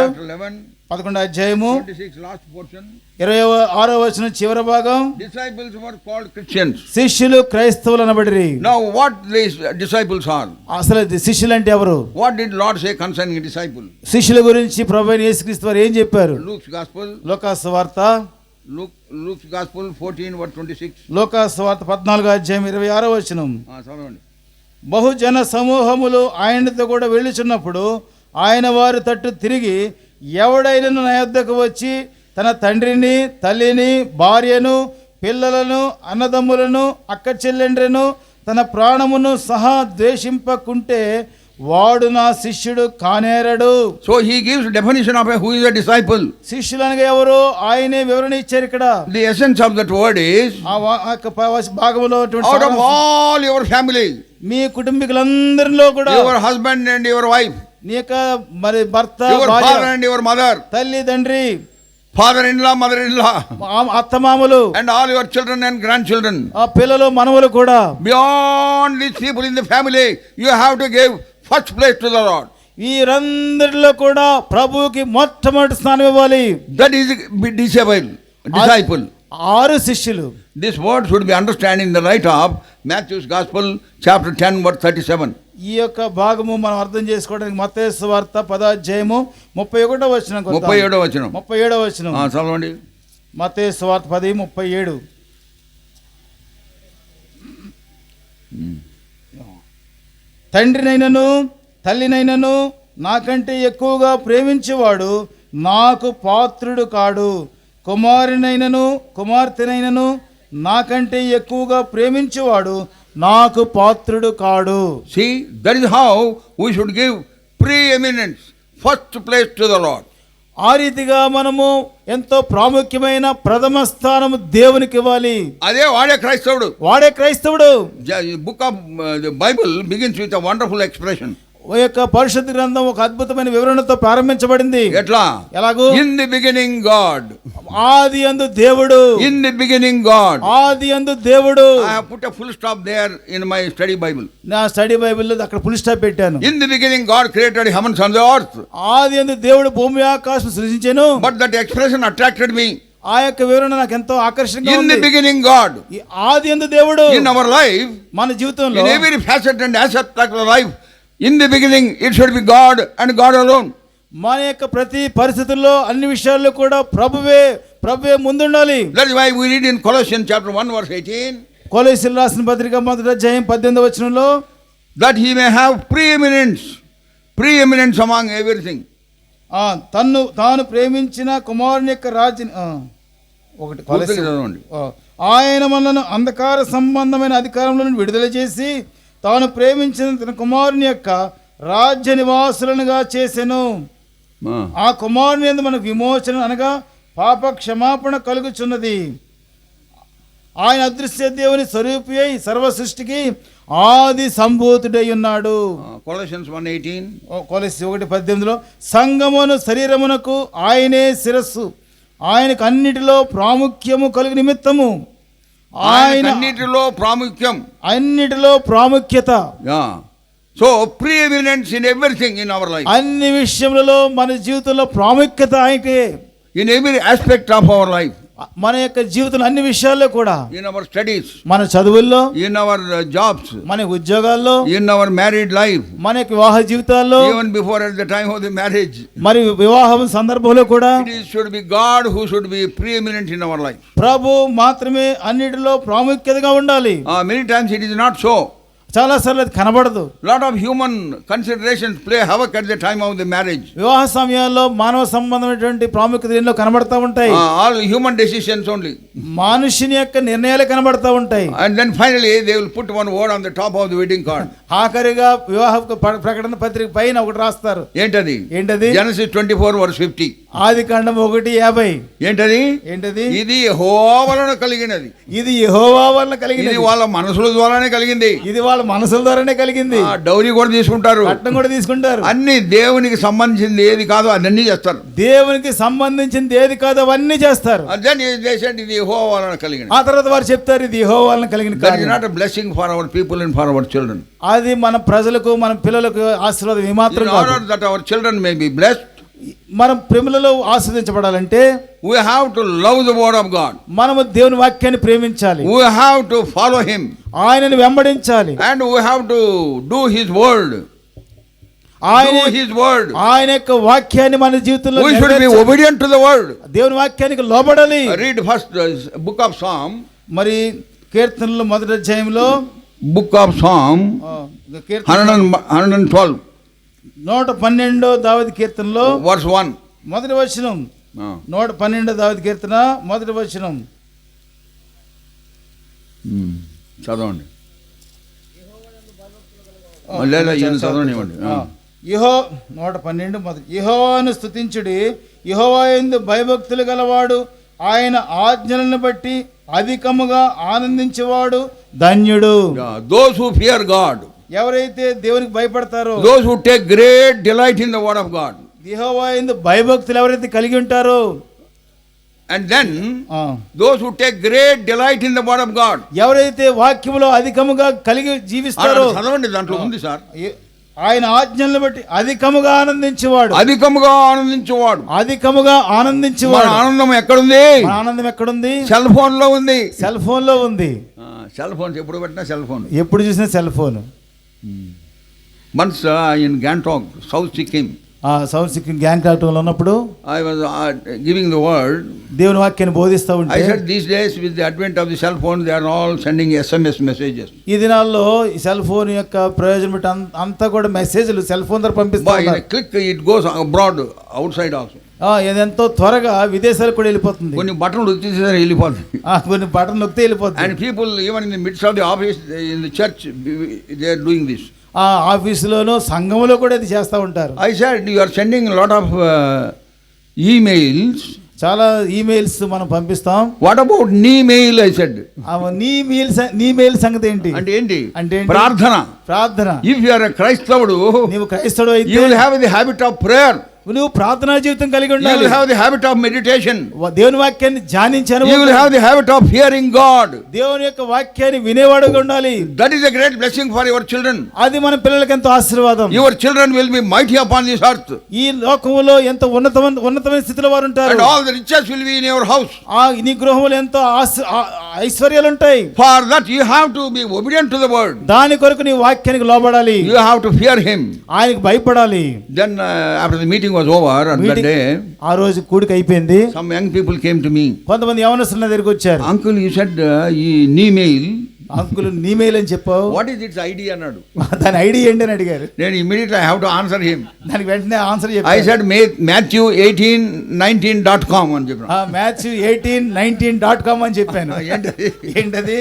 11వ అధ్యాయము 26 లాస్ట్ పోర్షన్ 26వ వచనం చివరి భాగం. Disciples were called Christians. శిష్యులు క్రైస్తవులు అనబడిరి. Now what these disciples are? అసలు శిష్యులు అంటే ఎవరు? What did Lord say concerning a disciple? శిష్యుల గురించి ప్రభువైన యేసుక్రీస్తు వారు ఏం చెప్పారు? Luke's gospel. లూకా సువార్త. Luke's gospel 14:26. లూకా సువార్త 14వ అధ్యాయం 26వ వచనం. చదవండి. బహుజన సమూహములు ఆయనతో కూడా వెళ్ళుచున్నప్పుడు ఆయన వారి తట్టు తిరిగి, ఎవడైనా నా యొద్దకు వచ్చి తన తండ్రిని, తల్లిని, భార్యను, పిల్లలను, అన్నదమ్ములను, అక్క చెల్లెండ్రను, తన ప్రాణమును సహా ద్వేషింపకుంటే వాడు నా శిష్యుడు కానేరడు. So he gives definition of who is a disciple. శిష్యులు అనగా ఎవరు? ఆయనే వివరణ ఇచ్చారు ఇక్కడ. The essence of that word is భాగంలో out of all your family, మీ కుటుంబీకులందరిలో కూడా, your husband and your wife, నీ యొక్క మరి భర్త, your father and your mother, తల్లి తండ్రి, father in law, mother in law, అత్తమామలు, and all your children and grandchildren, ఆ పిల్లలు మనవలు కూడా, beyond these people in the family you have to give first place to the Lord. వీరందరిలో కూడా ప్రభువుకి మొట్టమొదటి స్థానం ఇవ్వాలి. That is disciple. 6 శిష్యులు. This word should be understood in the light of Matthew's gospel chapter 10 verse 37. ఈ యొక్క భాగము మనం అర్థం చేసుకోవడానికి మత్తయి సువార్త 10వ అధ్యాయము 31వ వచనం. 37వ వచనం. 37వ వచనం. చదవండి. మత్తయి సువార్త 10:37. తండ్రినైనను తల్లినైనను నాకంటే ఎక్కువగా ప్రేమించేవాడు నాకు పాత్రుడు కాడు. కుమారునైనను కుమార్తెనైనను నాకంటే ఎక్కువగా ప్రేమించేవాడు నాకు పాత్రుడు కాడు. See, that is how we should give preeminence, first place to the Lord. ఆ రీతిగా మనము ఎంతో ప్రాముఖ్యమైన ప్రథమ స్థానము దేవునికి ఇవ్వాలి. అదే వాడే క్రైస్తవుడు. వాడే క్రైస్తవుడు. Book of Bible begins with a wonderful expression. ఈ యొక్క పరిశుద్ధ గ్రంథం ఒక అద్భుతమైన వివరణతో ప్రారంభించబడింది. ఎట్లా? ఎలాగో? ఇన్ ది బిగినింగ్ గాడ్, ఆది యందు దేవుడు. ఇన్ ది బిగినింగ్ గాడ్, ఆది యందు దేవుడు. I have put a full stop there in my study Bible. నా స్టడీ బైబిల్లో అక్కడ ఫుల్ స్టాప్ పెట్టాను. In the beginning God created heavens and the earth. ఆది యందు దేవుడు భూమి ఆకాశం సృజించెను. But that expression attracted me. ఆ యొక్క వివరణ నాకు ఎంతో ఆకర్షణగా ఉంది. ఇన్ ది బిగినింగ్ గాడ్, ఆది యందు దేవుడు. in our life, మన జీవితంలో, in every facet and aspect of our life, in the beginning it should be God and God alone. మన యొక్క ప్రతి పరిస్థితుల్లో అన్ని విషయాల్లో కూడా ప్రభువే ముందుండాలి. That is why we read in Colossians chapter 1 verse 18. కొలొస్సీయులకు రాసిన పత్రిక 1వ అధ్యాయం 18వ వచనంలో, that he may have preeminence among everything. తాను ప్రేమించిన కుమారుని యొక్క రాజ్యం ఆయన మనలను అంధకార సంబంధమైన అధికారంలో నుండి విడుదల చేసి తాను ప్రేమించిన తన కుమారుని యొక్క రాజ్య నివాసులనుగా చేసెను. ఆ కుమారుని యందు మనకు విమోచన అనగా పాప క్షమాపణ కలుగుచున్నది. ఆయన అదృశ్య దేవుని స్వరూపి అయి సర్వ సృష్టికి ఆది సంభూతుడై ఉన్నాడు. కొలొస్సియన్స్ 1:18. కొలొస్సీ 1:18లో సంగమును శరీరమునకు ఆయనే శిరస్సు, ఆయనకు అన్నిటిలో ప్రాముఖ్యము కలుగు నిమిత్తము, ఆయన అన్నిటిలో ప్రాముఖ్యత. So preeminence in everything in our life. అన్ని విషయములలో మన జీవితంలో ప్రాముఖ్యత ఆయనకే. In every aspect of our life, మన యొక్క జీవితంలో అన్ని విషయాల్లో కూడా, ఇన్ అవర్ స్టడీస్, మన చదువుల్లో, ఇన్ అవర్ జాబ్స్, మన ఉద్యోగాల్లో, ఇన్ అవర్ మ్యారీడ్ లైఫ్, మన యొక్క వివాహ జీవితాల్లో, even before at the time of the marriage, మరి వివాహం సందర్భంలో కూడా it should be God who should be preeminent in our life. ప్రభు మాత్రమే అన్నిటిలో ప్రాముఖ్యతగా ఉండాలి. Many times it is not so. చాలా సార్లు అది కనబడదు. Lot of human considerations play havoc at the time of the marriage. వివాహ సమయాల్లో మానవ సంబంధమైనటువంటి ప్రాముఖ్యత ఎన్నో కనబడతా ఉంటాయి. ఆల్ హ్యూమన్ డెసిషన్స్ ఓన్లీ, మనుషుని యొక్క నిర్ణయాలు కనబడతా ఉంటాయి. And then finally they will put one word on the top of the wedding card. ఆఖరిగా వివాహ ప్రకటన పత్రిక పైన ఒకటి రాస్తారు. ఏంటది? జెనసిస్ 24:50. ఆదికాండం 1:50. ఏంటది? ఇది యెహోవా వలన కలిగినది. ఇది యెహోవా వలన కలిగినది. ఇది వాళ్ళ మనసుల ద్వారానే కలిగింది. ఇది వాళ్ళ మనసుల ద్వారానే కలిగింది. డౌరీ కూడా తీసుకుంటారు, కట్నం కూడా తీసుకుంటారు. అన్ని దేవునికి సంబంధించింది ఏది కాదో అదన్నీ చేస్తారు. దేవునికి సంబంధించింది ఏది కాదో అవన్నీ చేస్తారు. ఇది యెహోవా వలన కలిగినది. ఆ తర్వాత వారు చెప్తారు ఇది యెహోవా వలన కలిగినది. That is not a blessing for our people and for our children. అది మన ప్రజలకు మన పిల్లలకు ఆశీర్వాదం ఏమాత్రం కాదు. That our children may be blessed, మనం ప్రేమలో ఆస్వాదించబడాలంటే we have to love the word of God. మనము దేవుని వాక్యాన్ని ప్రేమించాలి. We have to follow him. ఆయనను వెంబడించాలి. And we have to do his word. ఆయన యొక్క వాక్యాన్ని మన జీవితంలో we should be obedient to the word. దేవుని వాక్యానికి లోబడాలి. Read first book of Psalm. మరి కీర్తనలు మొదటి అధ్యాయంలో book of Psalm 112 112 దావీదు కీర్తనలో verse 1 మొదటి వచనం. 112 దావీదు కీర్తన మొదటి వచనం చదవండి. లేదా ఈయన చదవనివ్వండి. 112 మొదటి. యెహోవాను స్తుతించుడి, యెహోవా యందు భయభక్తులు గలవాడు, ఆయన ఆజ్ఞలను బట్టి అధికముగా ఆనందించేవాడు ధన్యుడు. Those who fear God, ఎవరైతే దేవునికి భయపడతారో, those who take great delight in the word of God, యెహోవా యందు భయభక్తులు ఎవరైతే కలిగి ఉంటారో, and then those who take great delight in the word of God, ఎవరైతే వాక్యములో అధికముగా కలిగి జీవిస్తారో, చదవండి దాంట్లో ఉంది సార్. ఆయన ఆజ్ఞలను బట్టి అధికముగా ఆనందించేవాడు. అధికముగా ఆనందించేవాడు. అధికముగా ఆనందించేవాడు. ఆనందం ఎక్కడుంది? ఆనందం ఎక్కడుంది? సెల్ ఫోన్ లో ఉంది. సెల్ ఫోన్ లో ఉంది. సెల్ ఫోన్ ఎప్పుడు పెట్టినా సెల్ ఫోన్, ఎప్పుడు చూసినా cell phone. Once in Gangtok, South Sikkim, south Sikkim Gangtok లో ఉన్నప్పుడు I was giving the word. దేవుని వాక్యాన్ని బోధిస్తూ ఉంటే, I said these days with the advent of the cell phone they are all sending SMS messages. ఈ దినాల్లో ఈ సెల్ ఫోన్ యొక్క ప్రయోజనం బట్టి అంతా కూడా మెసేజ్లు సెల్ ఫోన్ ద్వారా పంపిస్తారు. By a click it goes abroad, outside also. ఎంతో త్వరగా విదేశాలకు కూడా వెళ్ళిపోతుంది. కొన్ని బటన్లు నొక్కితే వెళ్ళిపోతుంది. కొన్ని బటన్ నొక్కితే వెళ్ళిపోతుంది. And people even in the midst of the office in the church they are doing this. ఆఫీసులోనూ సంఘంలో కూడా ఇది చేస్తూ ఉంటారు. I said you are sending a lot of emails. చాలా ఈమెయిల్స్ మనం పంపిస్తాం. What about నీ మెయిల్? I said నీ మెయిల్ సంగతి ఏంటి అంటే ప్రార్థన. If you are a క్రైస్తవుడు, నీవు క్రైస్తవుడు అయితే you will have the habit of prayer. నువ్వు ప్రార్థనా జీవితం కలిగి ఉండాలి. You will have the habit of meditation. దేవుని వాక్యాన్ని ధ్యానించను. You will have the habit of hearing God. దేవుని యొక్క వాక్యాన్ని వినేవాడుగా ఉండాలి. That is a great blessing for your children. అది మన పిల్లలకు ఎంతో ఆశీర్వాదం. Your children will be mighty upon this earth. ఈ లోకములో ఎంతో ఉన్నతమైన స్థితిలో వారు ఉంటారు. And all the riches will be in your house. నీ గృహంలో ఎంతో ఐశ్వర్యాలు ఉంటాయి. For that you have to be obedient to the word. దాని కొరకు నీ వాక్యానికి లోబడాలి. You have to fear him. ఆయనకు భయపడాలి. Then after the meeting was over on that day, ఆ రోజు కూడిక అయిపోయింది. some young people came to me. కొంతమంది యవనస్తులు నా దగ్గరికి వచ్చారు. Uncle, you said నీ మెయిల్. అంకుల్ నీ మెయిల్ అని చెప్పావు. What is its ID అన్నాడు. దాని ఐడి ఏంటి అని అడిగారు. నేను immediately I have to answer him. దానికి వెంటనే ఆన్సర్ చెప్పాను. I said Matthew18:19.com అని చెప్పాను. Matthew18:19.com అని చెప్పాను. ఏంటది?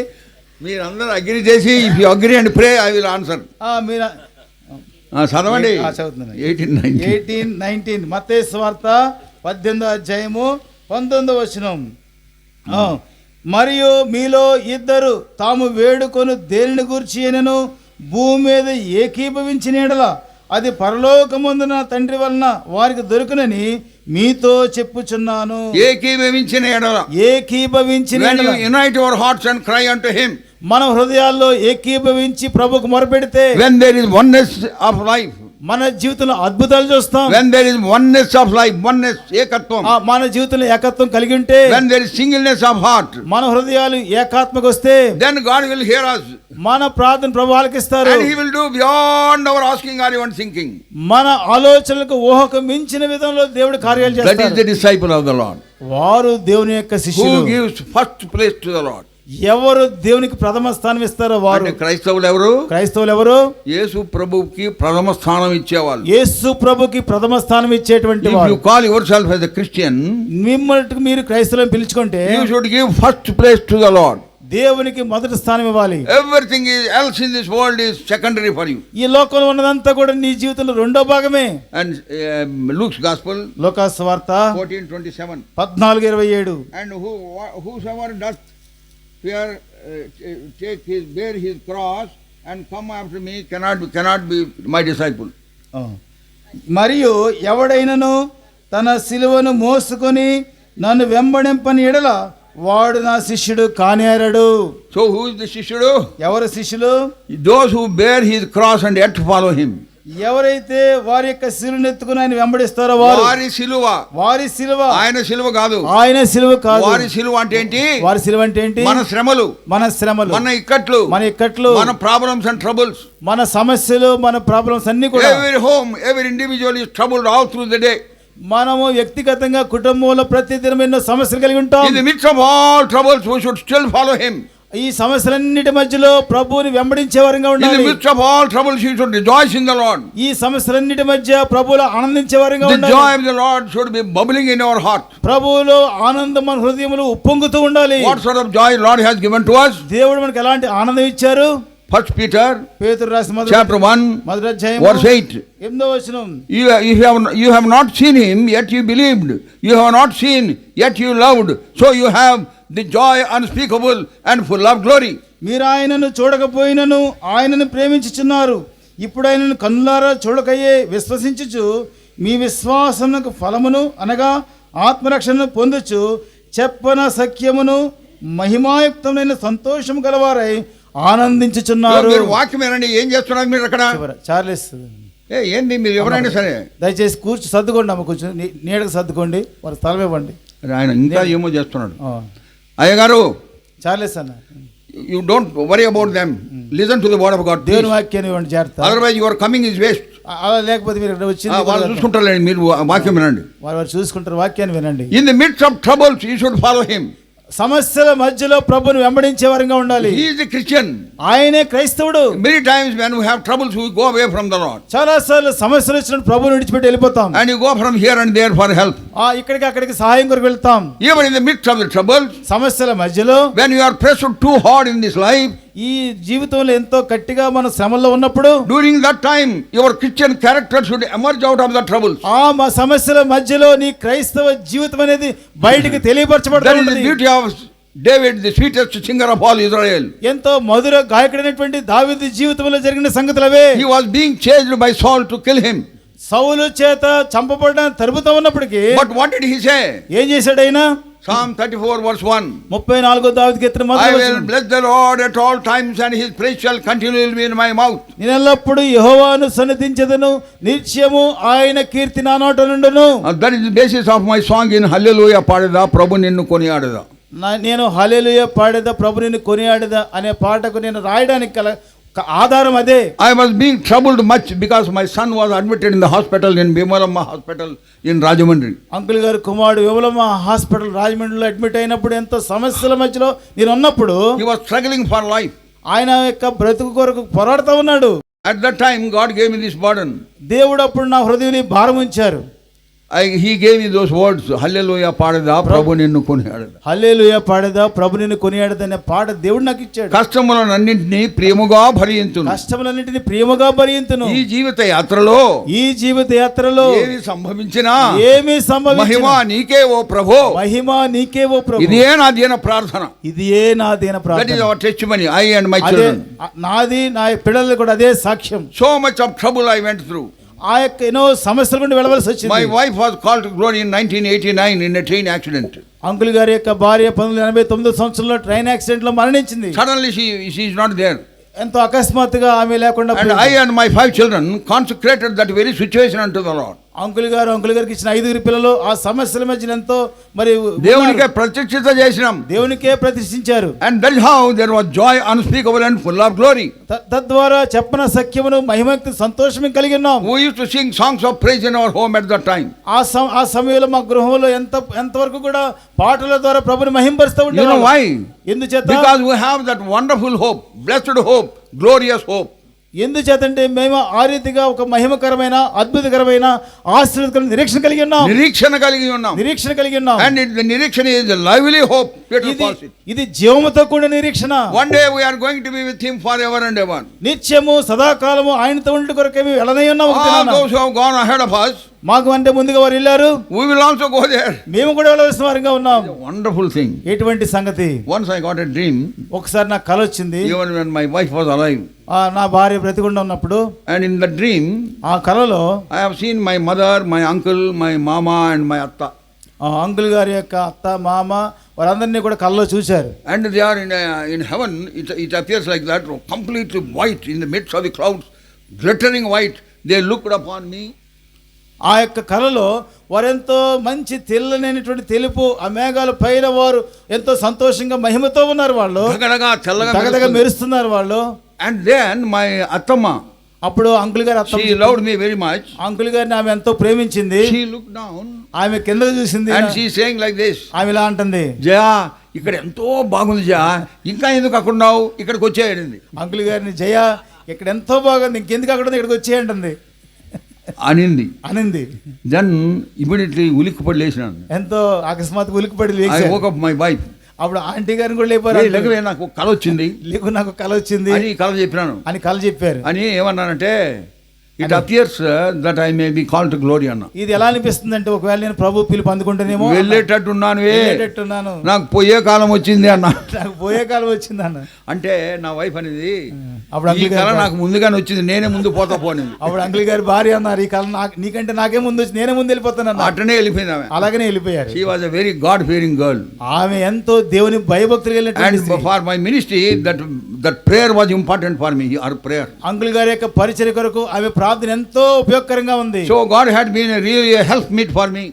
మీరు అందరూ అగ్రీ చేసి if you agree and pray I will answer. మీరు చదవండి. 18:19 మత్తయి సువార్త 18వ అధ్యాయము 19వ వచనం. మరియు మీలో ఇద్దరు తాము వేడుకొను దేనిని గూర్చి అయినను భూమి మీద ఏకీభవించిన యెడల అది పరలోకమందున తండ్రి వలన వారికి దొరుకునని మీతో చెప్పుచున్నాను. ఏకీభవించిన యెడల unite your hearts and cry unto him. మన హృదయాల్లో ఏకీభవించి ప్రభువుకు మొరపెడితే, when there is oneness of life, మన జీవితంలో అద్భుతాలు చూస్తాం. when there is oneness of life, oneness ఏకత్వం, మన జీవితంలో ఏకత్వం కలిగి ఉంటే, when there is singleness of heart, మన హృదయాలు ఏకాత్మకు వస్తే, then God will hear us. మన ప్రార్థన ప్రభువు ఆలకిస్తారు. And he will do beyond our asking or even thinking. మన ఆలోచనలకు ఊహకు మించిన విధంలో దేవుడు కార్యాలు చేస్తారు. That is the disciple of the Lord. వారు దేవుని యొక్క శిష్యులు. Who gives first place to the Lord? ఎవరు దేవునికి ప్రథమ స్థానం ఇస్తారో వారు. క్రైస్తవులు ఎవరు? యేసు ప్రభువుకి ప్రథమ స్థానం ఇచ్చేవాళ్ళు. యేసు ప్రభువుకి ప్రథమ స్థానం ఇచ్చేటువంటి వారు. You call yourself as a Christian, మిమ్మల్ని మీరు క్రైస్తవులను పిలుచుకుంటే, you should give first place to the Lord. దేవునికి మొదటి స్థానం ఇవ్వాలి. Everything else in this world is secondary for you. ఈ లోకంలో ఉన్నదంతా కూడా నీ జీవితంలో రెండో భాగమే. And Luke's gospel, లూకా సువార్త 14:27, 14:27. And whosoever doth fear bear his cross and come after me cannot be my disciple. మరియు ఎవడైనను తన సిలువను మోసుకొని నన్ను వెంబడింపని ఎడల వాడు నా శిష్యుడు కానేరడు. So who is the శిష్యుడు? ఎవరు శిష్యులు? Those who bear his cross and yet follow him. ఎవరైతే వారి యొక్క శిలువను ఎత్తుకుని ఆయన వెంబడిస్తారో వారి శిలువ ఆయన శిలువ కాదు, ఆయన శిలువ కాదు. వారి శిలువ అంటే ఏంటి? వారి శిలువ అంటే ఏంటి? మన శ్రమలు, మన ఇక్కట్లు, మన ప్రాబ్లమ్స్ అండ్ ట్రబుల్స్, మన సమస్యలు, మన ప్రాబ్లమ్స్ అన్ని కూడా. Every individual is troubled all through the day. మనము వ్యక్తిగతంగా కుటుంబంలో ప్రతి దినం ఎన్నో సమస్యలు కలిగి ఉంటాం. In the midst of all troubles we should still follow him. ఈ సమస్యలన్నిటి మధ్యలో ప్రభువుని వెంబడించే వారంగా ఉండాలి. In the midst of all troubles you should rejoice in the Lord. ఈ సమస్యలన్నిటి మధ్య ప్రభువులో ఆనందించే వారంగా ఉండాలి. The joy of the Lord should be bubbling in our heart. ప్రభువులో ఆనందం మన హృదయములో ఉప్పొంగుతూ ఉండాలి. What sort of joy Lord has given to us? దేవుడు మనకు ఎలాంటి ఆనందం ఇచ్చారు? First Peter పేతురు రాసిన chapter 1 మొదటి అధ్యాయం verse 8. 8వ వచనం. You have not seen him yet you believed. You have not seen yet you loved. So you have the joy unspeakable and full of glory. మీరు ఆయనను చూడకపోయినను ఆయనను ప్రేమించుచున్నారు. ఇప్పుడు ఆయనను కన్నులారా చూడకయే విశ్వసించుచు మీ విశ్వాసమునకు ఫలమును అనగా ఆత్మరక్షణను పొందుచు చెప్పన సఖ్యమును మహిమాయుక్తమైన సంతోషము గలవారై ఆనందించుచున్నారు. మీరు వాక్యం ఏనండి, ఏం చేస్తున్నారు మీరు అక్కడ? చార్లెస్ ఏంది మీరు ఎవరైనా సరే దయచేసి కూర్చు సర్దుకోండి అమ్మ, కొంచెం నీడకు సర్దుకోండి, వారు స్థలం ఇవ్వండి. ఆయన ఇంకా ఏమో చేస్తున్నాడు. అయ్యగారు చార్లెస్ అన్న, you don't worry about them. Listen to the word of God. దేవుని వాక్యాన్ని ఇవ్వండి జాగ్రత్త. Otherwise your coming is waste. అలా లేకపోతే మీరు ఇక్కడ వచ్చింది వాళ్ళు చూసుకుంటారు, మీరు వాక్యం వినండి. వారు చూసుకుంటారు, వాక్యాన్ని వినండి. In the midst of troubles you should follow him. సమస్యల మధ్యలో ప్రభువుని వెంబడించే వారంగా ఉండాలి. He is a Christian. ఆయనే క్రైస్తవుడు. Many times when we have troubles we go away from the Lord. చాలా సార్లు సమస్యలు వచ్చినప్పుడు ప్రభువుని విడిచిపెట్టి వెళ్ళిపోతాం. And you go from here and there for help. ఇక్కడికి అక్కడికి సహాయం కొరకు వెళ్తాం. Even in the midst of the troubles, సమస్యల మధ్యలో when you are pressed too hard in this life, ఈ జీవితంలో ఎంతో గట్టిగా మన శ్రమల్లో ఉన్నప్పుడు during that time your Christian character should emerge out of the troubles. మా సమస్యల మధ్యలో నీ క్రైస్తవ జీవితం అనేది బయటికి తెలియపరచబడుతుంది. That is the beauty of David, the sweetest singer of all Israel. ఎంతో మధుర గాయకుడైనటువంటి దావీదు జీవితంలో జరిగిన సంగతులవే. He was being chased by Saul to kill him. సౌలు చేత చంపబడడానికి తరుముతా ఉన్నప్పటికీ But what did he say? ఏం చేశాడు ఆయన? Psalm 34 verse 1. 34వ దావీదు కీర్తన I will bless the Lord at all times and his praise shall continually be in my mouth. నేను ఎల్లప్పుడూ యెహోవాను సన్నిధించెదను, నిత్యము ఆయన కీర్తి నా నోట నుండును. That is the basis of my song in Hallelujah పాడేదా ప్రభు నిన్ను కొనియాడదా. నేను హల్లెలూయా పాడేదా ప్రభు నిన్ను కొనియాడదా అనే పాటకు నేను రాయడానికి గల ఆధారం అదే. I was being troubled much because my son was admitted in the hospital in Bimalamma hospital in Rajahmundry. Uncle గారు కుమారుడు విమలమ్మ హాస్పిటల్ రాజమండ్రిలో అడ్మిట్ అయినప్పుడు ఎంతో సమస్యల మధ్యలో నేను ఉన్నప్పుడు he was struggling for life. ఆయన యొక్క బ్రతుకు కొరకు పోరాడుతూ ఉన్నాడు. At that time God gave me this burden. దేవుడు అప్పుడు నా హృదయాన్ని భారం ఉంచారు. He gave me those words, హల్లెలూయా పాడేదా ప్రభు నిన్ను కొనియాడదా. హల్లెలూయా పాడేదా ప్రభు నిన్ను కొనియాడదా అనే పాట దేవుడు నాకు ఇచ్చాడు. కష్టములన్నింటినీ ప్రియముగా భరించును. కష్టములన్నింటినీ ప్రియముగా భరించును. ఈ జీవిత యాత్రలో ఏమి సంభవించినా మహిమ నీకే ఓ ప్రభు, మహిమ నీకే ఓ ప్రభు. ఇదే నా దీన ప్రార్థన. That is our testimony, I and my children. నాది నా పిల్లలు కూడా అదే సాక్ష్యం. So much of trouble I went through. ఆ యొక్క ఎన్నో సమస్యల గుండా వెళ్ళవలసి వచ్చింది. My wife was called to glory in 1989 in a train accident. Uncle గారి యొక్క భార్య 1989 సంవత్సరంలో ట్రైన్ యాక్సిడెంట్ లో మరణించింది. Suddenly she is not there. ఎంతో అకస్మాత్తుగా ఆమె లేకుండా And I and my 5 children consecrated that very situation unto the Lord. Uncle గారికి ఇచ్చిన 5 పిల్లలు ఆ సమస్యల మధ్య ఎంతో మరి దేవునికే ప్రతిష్ఠిత చేసినాం, దేవునికే ప్రతిష్ఠించారు. And that is how there was joy unspeakable and full of glory. తద్వారా చెప్పన సఖ్యమును మహిమకు సంతోషం కలిగి ఉన్నాం. We used to sing songs of praise in our home at that time. ఆ సమయంలో మా గృహంలో ఎంతవరకు కూడా పాటల ద్వారా ప్రభుని మహిమపరుస్తూ ఉంటాం. You know why? ఎందుచేత? Because we have that wonderful hope, blessed hope, glorious hope. ఎందుచేతంటే మేము ఆ రీతిగా ఒక మహిమకరమైన అద్భుతకరమైన ఆశీర్వాదకరమైన నిరీక్షణ కలిగి ఉన్నాం. And the నిరీక్షణ is a lively hope. ఇది జీవముతో కూడిన నిరీక్షణ. One day we are going to be with him forever and ever. నిత్యము సదాకాలము ఆయనతో ఉండుట కొరకే మేము వెళ్ళనై ఉన్నాము. Those who have gone ahead of us, మాకు అంటే ముందుగా వారు వెళ్ళారు, we will also go there. మేము కూడా వెళ్ళవలసిన వారంగా ఉన్నాం. Wonderful thing. ఎటువంటి సంగతి. Once I got a dream. ఒకసారి నాకు కల వచ్చింది. Even when my wife was alive. నా భార్య బ్రతికుండా ఉన్నప్పుడు. And in the dream, ఆ కలలో I have seen my mother, my uncle, my mama and my atta. Uncle గారి యొక్క అత్త మామ వారందరినీ కూడా కలలో చూశారు. And they are in heaven. It appears like that, completely white in the midst of the clouds, glittering white. they looked upon me. ఆ యొక్క కలలో వారెంతో మంచి తెల్లనైనటువంటి తెలుపు ఆ మేఘాల పైన వారు ఎంతో సంతోషంగా మహిమతో ఉన్నారు వాళ్ళు, దగదగ మెరుస్తున్నారు వాళ్ళు. And then my Attama, అప్పుడు అంకుల్ గారు she loved me very much. Uncle గారిని ఆమె ఎంతో ప్రేమించింది. She looked down, ఆమె కిందకు చూసింది, and she saying like this, ఆమె ఇలా అంటుంది, జయా ఇక్కడ ఎంతో బాగుంది జయా, ఇంకా ఎందుకు అక్కడ ఉన్నావు, ఇక్కడికి వచ్చేయండి. అంకుల్ గారిని, జయా ఇక్కడ ఎంతో బాగుంది, ఇంకెందుకు అక్కడ ఇక్కడికి వచ్చేయండి అనింది. దెన్ ఇమీడియట్లీ ఉలిక్కిపడి లేచినాను, ఎంతో అకస్మాత్తుగా ఉలిక్కిపడి లేచి, I woke up my wife. అప్పుడు ఆంటీ గారిని కూడా లేపారు, నాకు కల వచ్చింది, నాకు కల వచ్చింది అని కల చెప్పినాను అని కల చెప్పారు. అని ఏమన్నానంటే, it appears that I may be called to glory అన్న. ఇది ఎలా అనిపిస్తుంది అంటే, ఒకవేళ నేను ప్రభు పిలుపు అందుకుంటేనేమో వెళ్ళేటట్టున్నాను, నాకు పోయే కాలం వచ్చింది అన్న, నాకు పోయే కాలం వచ్చింది అన్న. అంటే నా వైఫ్ అనేది, అప్పుడు ఈ కళ నాకు ముందుగానే వచ్చింది, నేనే ముందు పోతా పోనింది. అప్పుడు అంకుల్ గారి భార్య అన్నారు, ఈ కళ నీకంటే నాకే ముందు వచ్చి నేనే ముందు వెళ్ళిపోతాను. అట్టనే వెళ్ళిపోయింది ఆమె, అలాగనే వెళ్ళిపోయారు. She was a very God fearing girl. ఆమె ఎంతో దేవుని భయభక్తులు కలిగినటువంటి. For my ministry that prayer was important for me, or prayer. Uncle గారి యొక్క పరిచర్య కొరకు ఆమె ప్రార్థన ఎంతో ఉపయోగకరంగా ఉంది. So God had been really a help meet for me.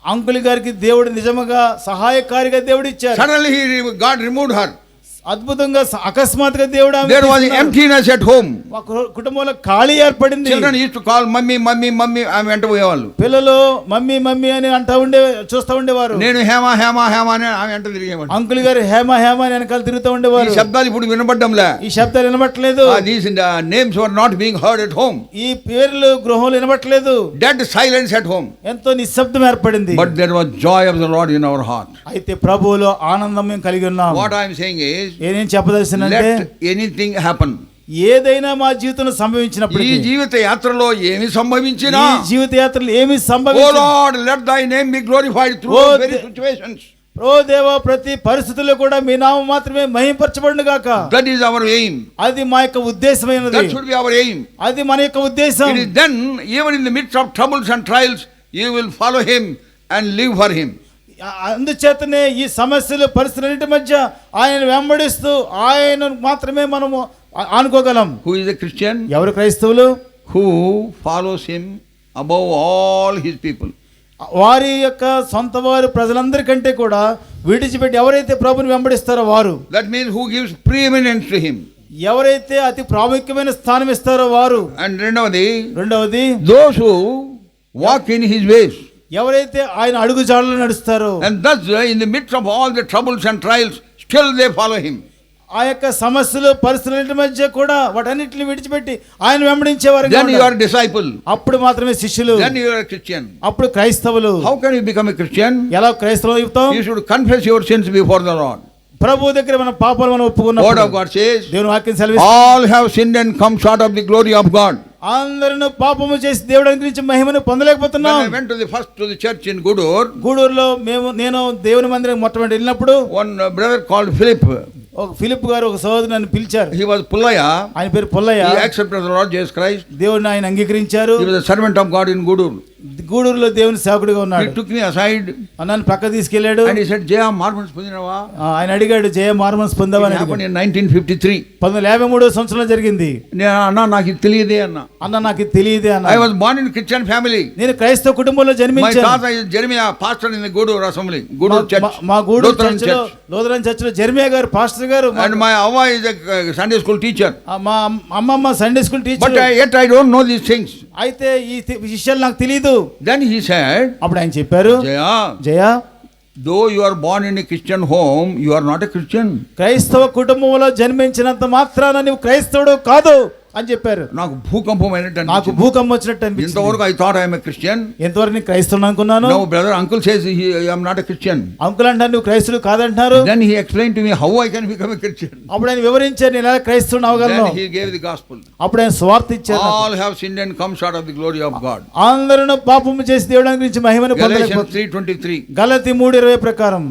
Uncle గారికి దేవుడు నిజంగా సహాయకారిగా దేవుడు ఇచ్చారు. Suddenly God removed her. అద్భుతంగా అకస్మాత్తుగా దేవుడు, there was emptiness at home, కుటుంబంలో ఖాళీ ఏర్పడింది. children used to call mummy mummy mummy, ఆమె వెంట పోయేవాళ్ళు. పిల్లలు మమ్మీ మమ్మీ అని అంటూ చూస్తూ ఉండేవారు. నేను హేమ హేమ హేమ అని ఆమె వెంట తిరిగేవాడు. అంకుల్ గారు హేమ హేమ అని వెనకాల తిరుగుతూ ఉండేవారు. ఈ శబ్దాలు ఇప్పుడు వినబడ్డంలే, ఈ శబ్దాలు వినబట్లేదు. these names were not being heard at home. ఈ పేర్లు గృహంలో వినబట్లేదు. dead silence at home. ఎంతో నిశ్శబ్దం ఏర్పడింది. but there was joy of the Lord in our heart. అయితే ప్రభువులో ఆనందం మేము కలిగి ఉన్నాం. what I am saying is, ఏనేం చెప్పదలసినంటే, let anything happen. ఏదైనా మా జీవితంలో సంభవించినప్పుడు, ఈ జీవిత యాత్రలో ఏమి సంభవించినా, ఈ జీవిత యాత్రలో ఏమి సంభవించినా, oh Lord, let thy name be glorified through very situations. ఓ దేవా, ప్రతి పరిస్థితుల్లో కూడా మీ నామం మాత్రమే మహిమపరచబడును గాక. that is our aim. అది మా యొక్క ఉద్దేశమైనది. that should be our aim. అది మన యొక్క ఉద్దేశం. it is then, even in the midst of troubles and trials, you will follow him and live for him. అందుచేతనే ఈ సమస్యలు పరిస్థితులన్నిటి మధ్య ఆయన వెంబడిస్తూ ఆయన మాత్రమే మనము ఆనుకోగలం. who is a Christian? ఎవరు క్రైస్తవులు? who follows him above all his people. వారి యొక్క సొంత వారు ప్రజలందరికంటే కూడా విడిచిపెట్టి ఎవరైతే ప్రభుని వెంబడిస్తారో వారు. that means who gives preeminence to him. ఎవరైతే అతి ప్రాముఖ్యమైన స్థానం ఇస్తారో వారు. and రెండవది those who walk in his ways. ఎవరైతే ఆయన అడుగు జాడలో నడుస్తారో, and thus in the midst of all the troubles and trials, still they follow him. ఆ యొక్క సమస్యలు పరిస్థితుల మధ్య కూడా వాటన్నిటిని విడిచిపెట్టి ఆయన వెంబడించేవారు. then you are disciple. అప్పుడు మాత్రమే శిష్యులు. then you are a Christian. అప్పుడు క్రైస్తవులు. how can you become a Christian? ఎలా క్రైస్తవులు అవుతాం? you should confess your sins before the Lord. ప్రభు దగ్గర మన పాపాలు మనం ఒప్పుకున్నప్పుడు, word of God says, దేవుని వాక్యం సెలవిస్తుంది, all have sinned and come short of the glory of God. అందరూ పాపము చేసి దేవుడి గురించి మహిమను పొందలేకపోతున్నాం. when I went to the church in గూడూరులో నేను దేవుని మందిరం మొట్టమొదటి వెళ్ళినప్పుడు, one brother called Philip, ఒక ఫిలిప్ గారు ఒక సహోదరుని నన్ను పిలిచారు. he was Pullaya. ఆయన పేరు Pullaiah. he accepted the Lord Jesus Christ. దేవుని ఆయన అంగీకరించారు. he was a servant of God in గూడూరులో దేవుని సేవకుడిగా ఉన్నాడు. he took me aside, నన్ను పక్క తీసుకెళ్లాడు. and he said, జయ మార్మన్స్ పొందినవా? ఆయన అడిగాడు, జయ మార్మన్స్ పొందావా అని. in 1953, 1953 సంవత్సరంలో జరిగింది. అన్న నాకు ఇది తెలియదే అన్న. I was born in Christian family. నేను క్రైస్తవ కుటుంబంలో జన్మించాను. my father is Jeremiah, pastor in the Guduru assembly, Guduru church. మా గూడూరు చర్చిలో, లూథరన్ చర్చిలో జెర్మియా గారు పాస్టర్ గారు. and my Avva is a Sunday school teacher. మా అమ్మమ్మ Sunday school teacher. but yet I don't know these things. అయితే ఈ విషయాలు నాకు తెలియదు. then he said, అప్పుడు ఆయన చెప్పారు, జయ, though you are born in a Christian home, you are not a Christian. క్రైస్తవ కుటుంబంలో జన్మించినంత మాత్రాన నీవు క్రైస్తవుడు కాదు అని చెప్పారు. నాకు భూకంపం వచ్చినట్టు అనిపించింది. ఇంతవరకు I thought I am a Christian. ఎంతవరకు నేను క్రైస్తవుడు అనుకున్నాను. no brother, uncle says I am not a Christian. Uncle అంటారు నువ్వు క్రైస్తవుడు కాదంటారు. then he explained to me how I can become a Christian. అప్పుడు ఆయన వివరించారు నేను ఎలా క్రైస్తవుడు అవగలను. then he gave the gospel. అప్పుడు ఆయన సువార్త ఇచ్చారు. all have sinned and come short of the glory of God. అందరూ పాపము చేసి దేవుని గురించి మహిమను పొందలేకపోతున్నారు. Galatians 3:23. గలతీ 3:20 ప్రకారం.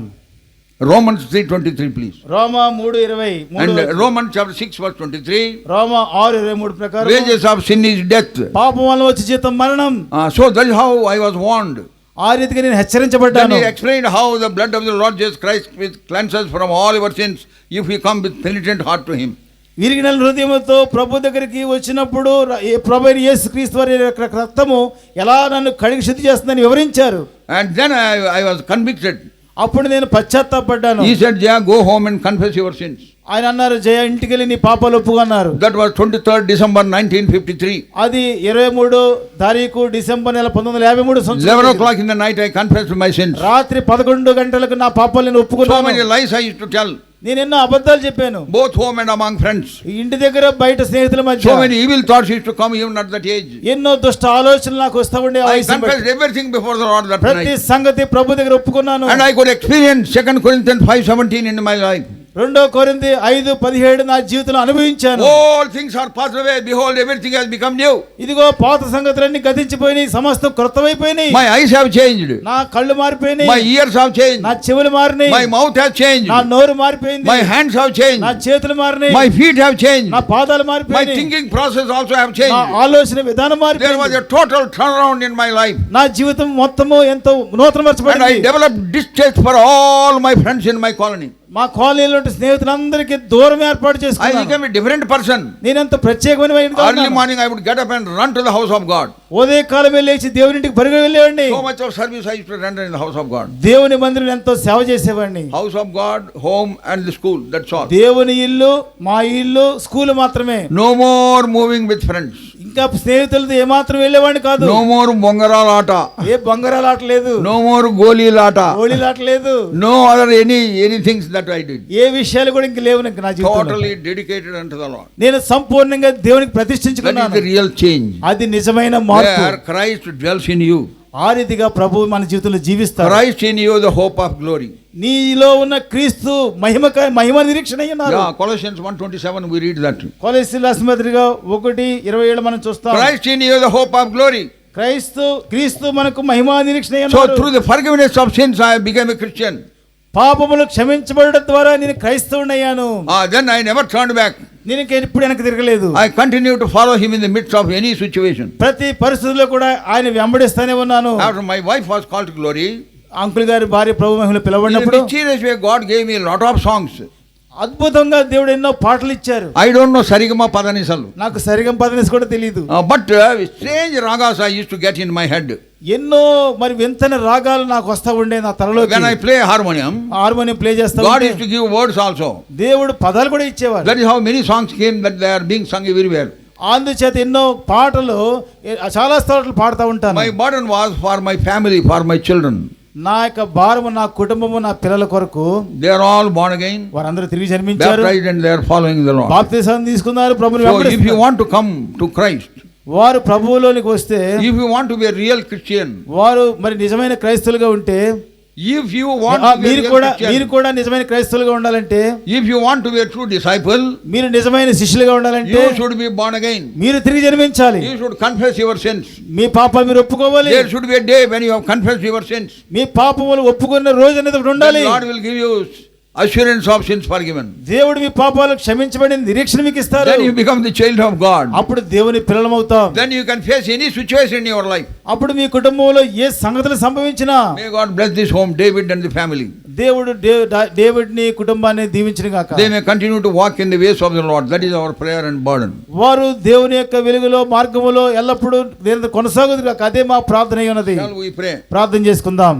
Romans 3:23 please. Roma 3:20. and Romans chapter 6 verse 23. రోమా 6:23 ప్రకారం. wages of sin is death. పాపం వలన వచ్చే జీతం మరణం. so that is how I was warned. ఆ రీతిగా నేను హెచ్చరించబడ్డాను. then he explained how the blood of the Lord Jesus Christ cleanses from all our sins if we come with penitent heart to him. విరిగిన హృదయముతో ప్రభు దగ్గరికి వచ్చినప్పుడు ప్రభు యేసుక్రీస్తు వారి రక్తము ఎలా నన్ను కడిగి శుద్ధి చేస్తుందని వివరించారు. And then I was convicted. అప్పుడు నేను పశ్చాత్తాపడ్డాను. He said, "Jaya, go home and confess your sins." ఆయన అన్నారు, జయ ఇంటికి వెళ్ళి నీ పాపాలు ఒప్పుకున్నారు. That was 23rd December 1953. అది 23 తారీఖు డిసెంబర్ నెల 1953 సంవత్సరం. 11 o'clock in the night I confessed my sins. రాత్రి 11 గంటలకు నా పాపాలు నేను ఒప్పుకున్నాను. So many lies I used to tell. నేను ఎన్నో అబద్ధాలు చెప్పాను. Both home and among friends. ఇంటి దగ్గర బయట స్నేహితుల మధ్య. So many evil thoughts used to come even at that age. ఎన్నో దుష్ట ఆలోచనలు నాకు వస్తూ ఉండే. I confessed everything before the Lord that night. ప్రతి సంగతి ప్రభు దగ్గర ఒప్పుకున్నాను. And I could experience 2 Corinthians 5:17 in my life. 2 కొరింథీ 5:17 నా జీవితంలో అనుభవించాను. All things are passed away, behold everything has become new. ఇదిగో పాత సంగతులన్నీ గతించిపోయినాయి, సమస్తం క్రొత్తమైపోయినాయి. My eyes have changed. నా కళ్ళు మారిపోయినాయి. My ears have changed. నా చెవులు మారినాయి. My mouth has changed. నా నోరు మారిపోయింది. My hands have changed. నా చేతులు మారినాయి. My feet have changed. నా పాదాలు మారిపోయినాయి. My thinking process also have changed. నా ఆలోచన విధానం మారిపోయింది. There was a total turnaround in my life. నా జీవితం మొత్తము ఎంతో నూతనపరచబడింది. And I developed distaste for all my friends in my colony. మా కాలనీలో స్నేహితులందరికీ దూరం ఏర్పాటు I చేసుకున్నాను. became a different person. నేను ఎంత ప్రత్యేకమైన వాడిగా Early ఉన్నాను. morning I would get up and run to the house of God. ఉదయ కాలమే లేచి దేవుని ఇంటికి పరిగె వెళ్ళేవాడిని. So much of service I used to render in the house of God. దేవుని మందిరంలో ఎంతో సేవ చేసేవాడిని. House of God, home and the school, that's all. దేవుని ఇల్లు, మా ఇల్లు, స్కూల్ మాత్రమే. No more moving with friends. ఇంకా స్నేహితులతో ఏమాత్రం వెళ్ళేవాడిని కాదు. No more బొంగరాలాట. ఏ బంగారాలాట లేదు. No more గోలీలాట. గోళీలాట లేదు. No other any things that I did. ఏ విషయాలు కూడా ఇంక లేవు నాకు నా జీవితంలో. Totally dedicated unto the Lord. నేను సంపూర్ణంగా దేవునికి That ప్రతిష్ఠించుకున్నాను. is the real change. అది నిజమైన మార్పు. Where Christ dwells in you. ఆ రీతిగా ప్రభువు మన జీవితంలో జీవిస్తారు. Christ in you, the hope of glory. నీలో ఉన్న క్రీస్తు మహిమ నిరీక్షణ అయి ఉన్నారు. Yeah, Colossians 1:27 we read that. కొలస్సీయుల రాసిన పత్రిక 1:27 మనం చూస్తాం. Christ in you, the hope of glory. క్రీస్తు మనకు మహిమ నిరీక్షణ అయి So ఉన్నారు. through the forgiveness of sins I became a Christian. పాపములు క్షమించబడడం ద్వారా నేను క్రైస్తవుడయ్యాను. Then I never turned back. నేను ఎప్పుడు వెనక్కి తిరగలేదు. I continue to follow him in the midst of any situation. ప్రతి పరిస్థితుల్లో కూడా ఆయన వెంబడిస్తూనే ఉన్నాను. After my wife was called to glory, uncle గారి భార్య ప్రభు మహిమలో in a పిలవబడినప్పుడు mysterious way God gave me a lot of songs. అద్భుతంగా దేవుడు ఎన్నో పాటలు ఇచ్చారు. I don't know Sarigama Padanisalu. నాకు సరిగం పదనిస్ కూడా తెలియదు. But strange ragas I used to get in my head. ఎన్నో మరి వింతైన రాగాలు నాకు వస్తా ఉండే నా తలలో. When I play harmonium, harmonium play చేస్తా God used to give words also. దేవుడు పదాలు కూడా ఇచ్చేవారు. That is how many songs came that they are being sung everywhere. అందుచేత ఎన్నో పాటలు చాలా స్థలాలు పాడుతూ ఉంటాను. My burden was for my family, for my children. నా యొక్క భారము నా కుటుంబము నా పిల్లల కొరకు. They are all born again, వారందరూ తిరిగి జన్మించారు, baptized, and they are following the Lord. బాప్తిసం తీసుకున్నారు, ప్రభువుని So వెంబడిస్తున్నారు. if you want to come to Christ, వారు ప్రభువులోనికి వస్తే, if you want to be a real Christian, వారు మరి నిజమైన క్రైస్తవులుగా ఉంటే, if you want to be a real Christian, మీరు కూడా నిజమైన క్రైస్తవులుగా ఉండాలంటే, if you want to be a true disciple, మీరు నిజమైన శిష్యులుగా ఉండాలంటే, you should be born again. మీరు తిరిగి జన్మించాలి. You should confess your sins. మీ పాపాలు మీరు ఒప్పుకోవాలి. There should be a day when you have confessed your sins. మీ పాపములు ఒప్పుకున్న రోజు అనేది ఒకటి ఉండాలి. God will give you assurance of sins forgiven. దేవుడు మీ పాపాలు క్షమించబడిన నిరీక్షణ మీకు ఇస్తారు. Then you become the child of God. అప్పుడు దేవుని పిల్లలమవుతాం. Then you can face any situation in your life. అప్పుడు మీ కుటుంబంలో ఏ సంగతులు సంభవించినా, may God bless this home, David and the family. దేవుడు డేవిడ్ని కుటుంబాన్ని దీవించును గాక. They may continue to walk in the ways of the Lord. That is our prayer and burden. వారు దేవుని యొక్క వెలుగులో మార్గములో ఎల్లప్పుడూ కొనసాగుదురు గాక. అదే మా ప్రార్థన అయి ఉన్నది. Shall we pray? ప్రార్థన చేసుకుందాం.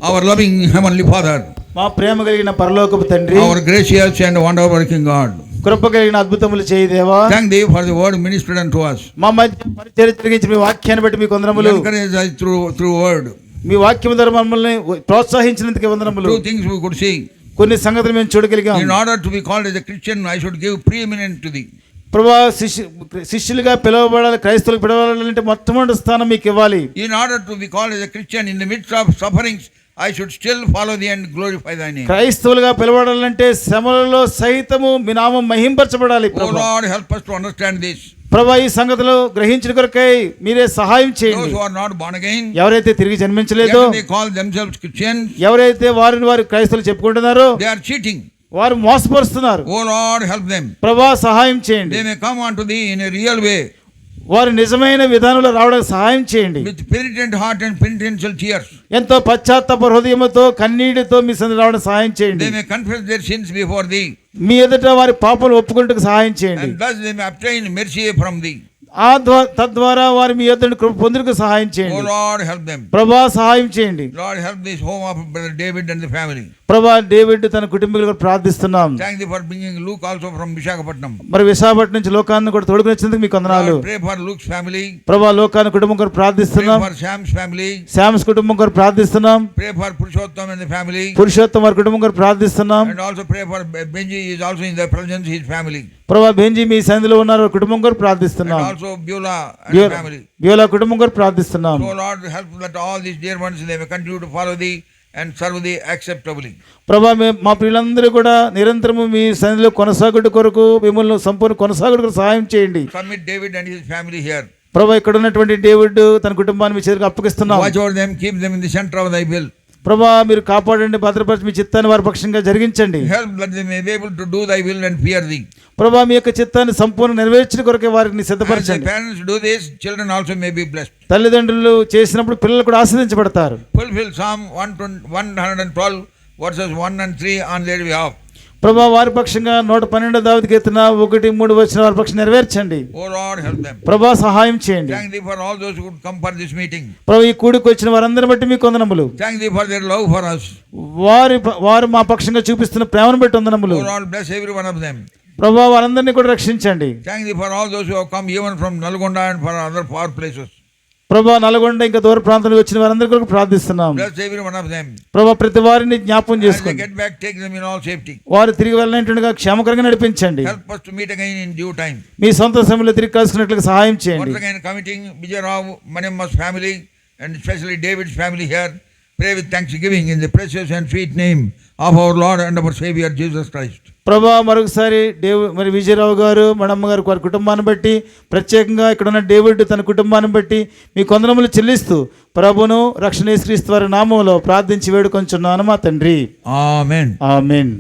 Our loving heavenly Father, మా ప్రేమ కలిగిన పరలోకపు తండ్రి, our gracious and wonder working God, కృప కలిగిన అద్భుతములు చేయి దేవా, thank thee for the word ministered unto us. మా మధ్య పరిచర్య జరిగించిన మీ వాక్యాన్ని బట్టి మీకు వందనములు. Encourage us through word. మీ వాక్యం ద్వారా మమ్మల్ని ప్రోత్సహించినందుకు వందనములు. Two things we could see. కొన్ని సంగతులు మేము చూడగలిగాం. In order to be called as a Christian, I should give preeminence to thee. ప్రభువా, శిష్యులుగా పిలవబడాలి, క్రైస్తవులకు పిలవాలంటే మొట్టమొదటి స్థానం మీకు ఇవ్వాలి. In order to be called as a Christian in the midst of sufferings, I should still follow thee and glorify thy name. క్రైస్తవులుగా పిలవడాలంటే శ్రమలలో సైతము మీ నామం మహింపరచబడాలి. Oh Lord, help us to understand this. ప్రభువా, ఈ సంగతులు గ్రహించిన కొరకై మీరే సహాయం చేయండి. Those who are not born again, ఎవరైతే తిరిగి జన్మించలేదో, they call themselves Christians, ఎవరైతే వారు క్రైస్తవులు చెప్పుకుంటున్నారో, they are cheating. వారు మోసపరుస్తున్నారు. Oh Lord, help them. ప్రభువా, సహాయం చేయండి. They may come unto thee in a real way. వారు నిజమైన విధానంలో రావడానికి సహాయం చేయండి. With penitent heart and penitential tears. ఎంతో పశ్చాత్తాప హృదయముతో కన్నీటితో మీ సన్నిధికి రావడానికి సహాయం చేయండి. They may confess their sins before thee. మీ ఎదుట వారి పాపాలు ఒప్పుకుంటకు సహాయం చేయండి. And thus they may obtain mercy from thee. తద్వారా వారి మీ యొద్ద కృప పొందుటకు సహాయం చేయండి. Oh Lord, help them. ప్రభువా సహాయం చేయండి. Lord, help this home of brother David and the family. ప్రభువా డేవిడ్ తన కుటుంబీకులకు ప్రార్థిస్తున్నాం. Thank thee for bringing Luke also from Visakhapatnam. మరి విశాఖపట్నం నుంచి లోకాన్ని కూడా తోడుకొని వచ్చినందుకు మీకు వందనాలు. Pray for Luke's family. ప్రభువా లోకాన్ని కుటుంబం కొరకు ప్రార్థిస్తున్నాం. Pray for Sam's family. శామ్స్ కుటుంబం కొరకు ప్రార్థిస్తున్నాం. Pray for Purushottam and the family. Purushottam వారి కుటుంబం కొరకు ప్రార్థిస్తున్నాం. And also pray for Benji is also in the presence his family. ప్రభువా బెంజి మీ సన్నిధిలో ఉన్నారు కుటుంబం కొరకు ప్రార్థిస్తున్నాం. And also Beulah and family. Beulah కుటుంబం కొరకు ప్రార్థిస్తున్నాం. So Lord, help that all these dear ones they may continue to follow thee and serve thee acceptably. ప్రభువా మా ప్రియులందరూ కూడా నిరంతరము మీ సన్నిధిలో కొనసాగుట కొరకు మిమ్మల్ని సంపూర్ణ కొనసాగుట కొరకు సహాయం చేయండి. Submit David and his family here. ప్రభువా ఇక్కడ ఉన్నటువంటి డేవిడ్ తన కుటుంబాన్ని మీ చేతికి అప్పగిస్తున్నాం. Watch over them, keep them in the center of thy will. ప్రభువా మీరు కాపాడండి, భద్రపరిచి మీ చిత్తాన్ని వారి పక్షంగా జరిగించండి. Help that they may be able to do thy will and fear thee. ప్రభువా మీ యొక్క చిత్తాన్ని సంపూర్ణ నెరవేర్చిన కొరకే వారిని As సిద్ధపరచండి. the parents do this, children also may be blessed. తల్లిదండ్రులు చేసినప్పుడు పిల్లలు కూడా ఆశీర్వదించబడతారు. Fulfill Psalm 112 verses 1 and 3 on their behalf. ప్రభువా వారి పక్షంగా 112 దావీదు కీర్తన 1-3 వచ్చిన వారి పక్షం నెరవేర్చండి. Oh Lord, help them. ప్రభువా సహాయం చేయండి. Thank thee for all those who could come for this meeting. ప్రభు ఈ కూడికి వచ్చిన వారందరిని బట్టి మీకు వందనములు. Thank thee for their love for us. వారు మా పక్షంగా చూపిస్తున్న ప్రేమను బట్టి వందనములు. Oh Lord, bless every one of them. ప్రభువా వారందరినీ కూడా రక్షించండి. Thank thee for all those who have come even from Nalgonda and for other far places. ప్రభువా నల్గొండ ఇంకా దూర ప్రాంతం నుంచి వచ్చిన వారందరి కొరకు ప్రార్థిస్తున్నాం. Bless every one of them. ప్రభువా ప్రతి వారిని జ్ఞాపకం As they చేసుకోండి. get back, take them in all safety. వారు తిరిగి వెళ్ళినట్టుగా క్షేమకరంగా నడిపించండి. Help us to meet again in due time. మీ సొంత సమయంలో తిరిగి కలుసుకున్నట్లుగా సహాయం చేయండి. Once again committing Vijayarao Manamma's family and especially David's family here. Pray with thanksgiving in the precious and sweet name of our Lord and our Savior Jesus Christ. ప్రభువా మరొకసారి మరి విజయరావు గారు మణమ్మ గారు వారి కుటుంబాన్ని బట్టి ప్రత్యేకంగా ఇక్కడ ఉన్న డేవిడ్ తన కుటుంబాన్ని బట్టి మీ వందనములు చెల్లిస్తూ ప్రభును రక్షణ యేసుక్రీస్తు వారి నామములో ప్రార్థించి వేడుకొంచున్నాను మా తండ్రి. ఆమేన్. ఆమేన్.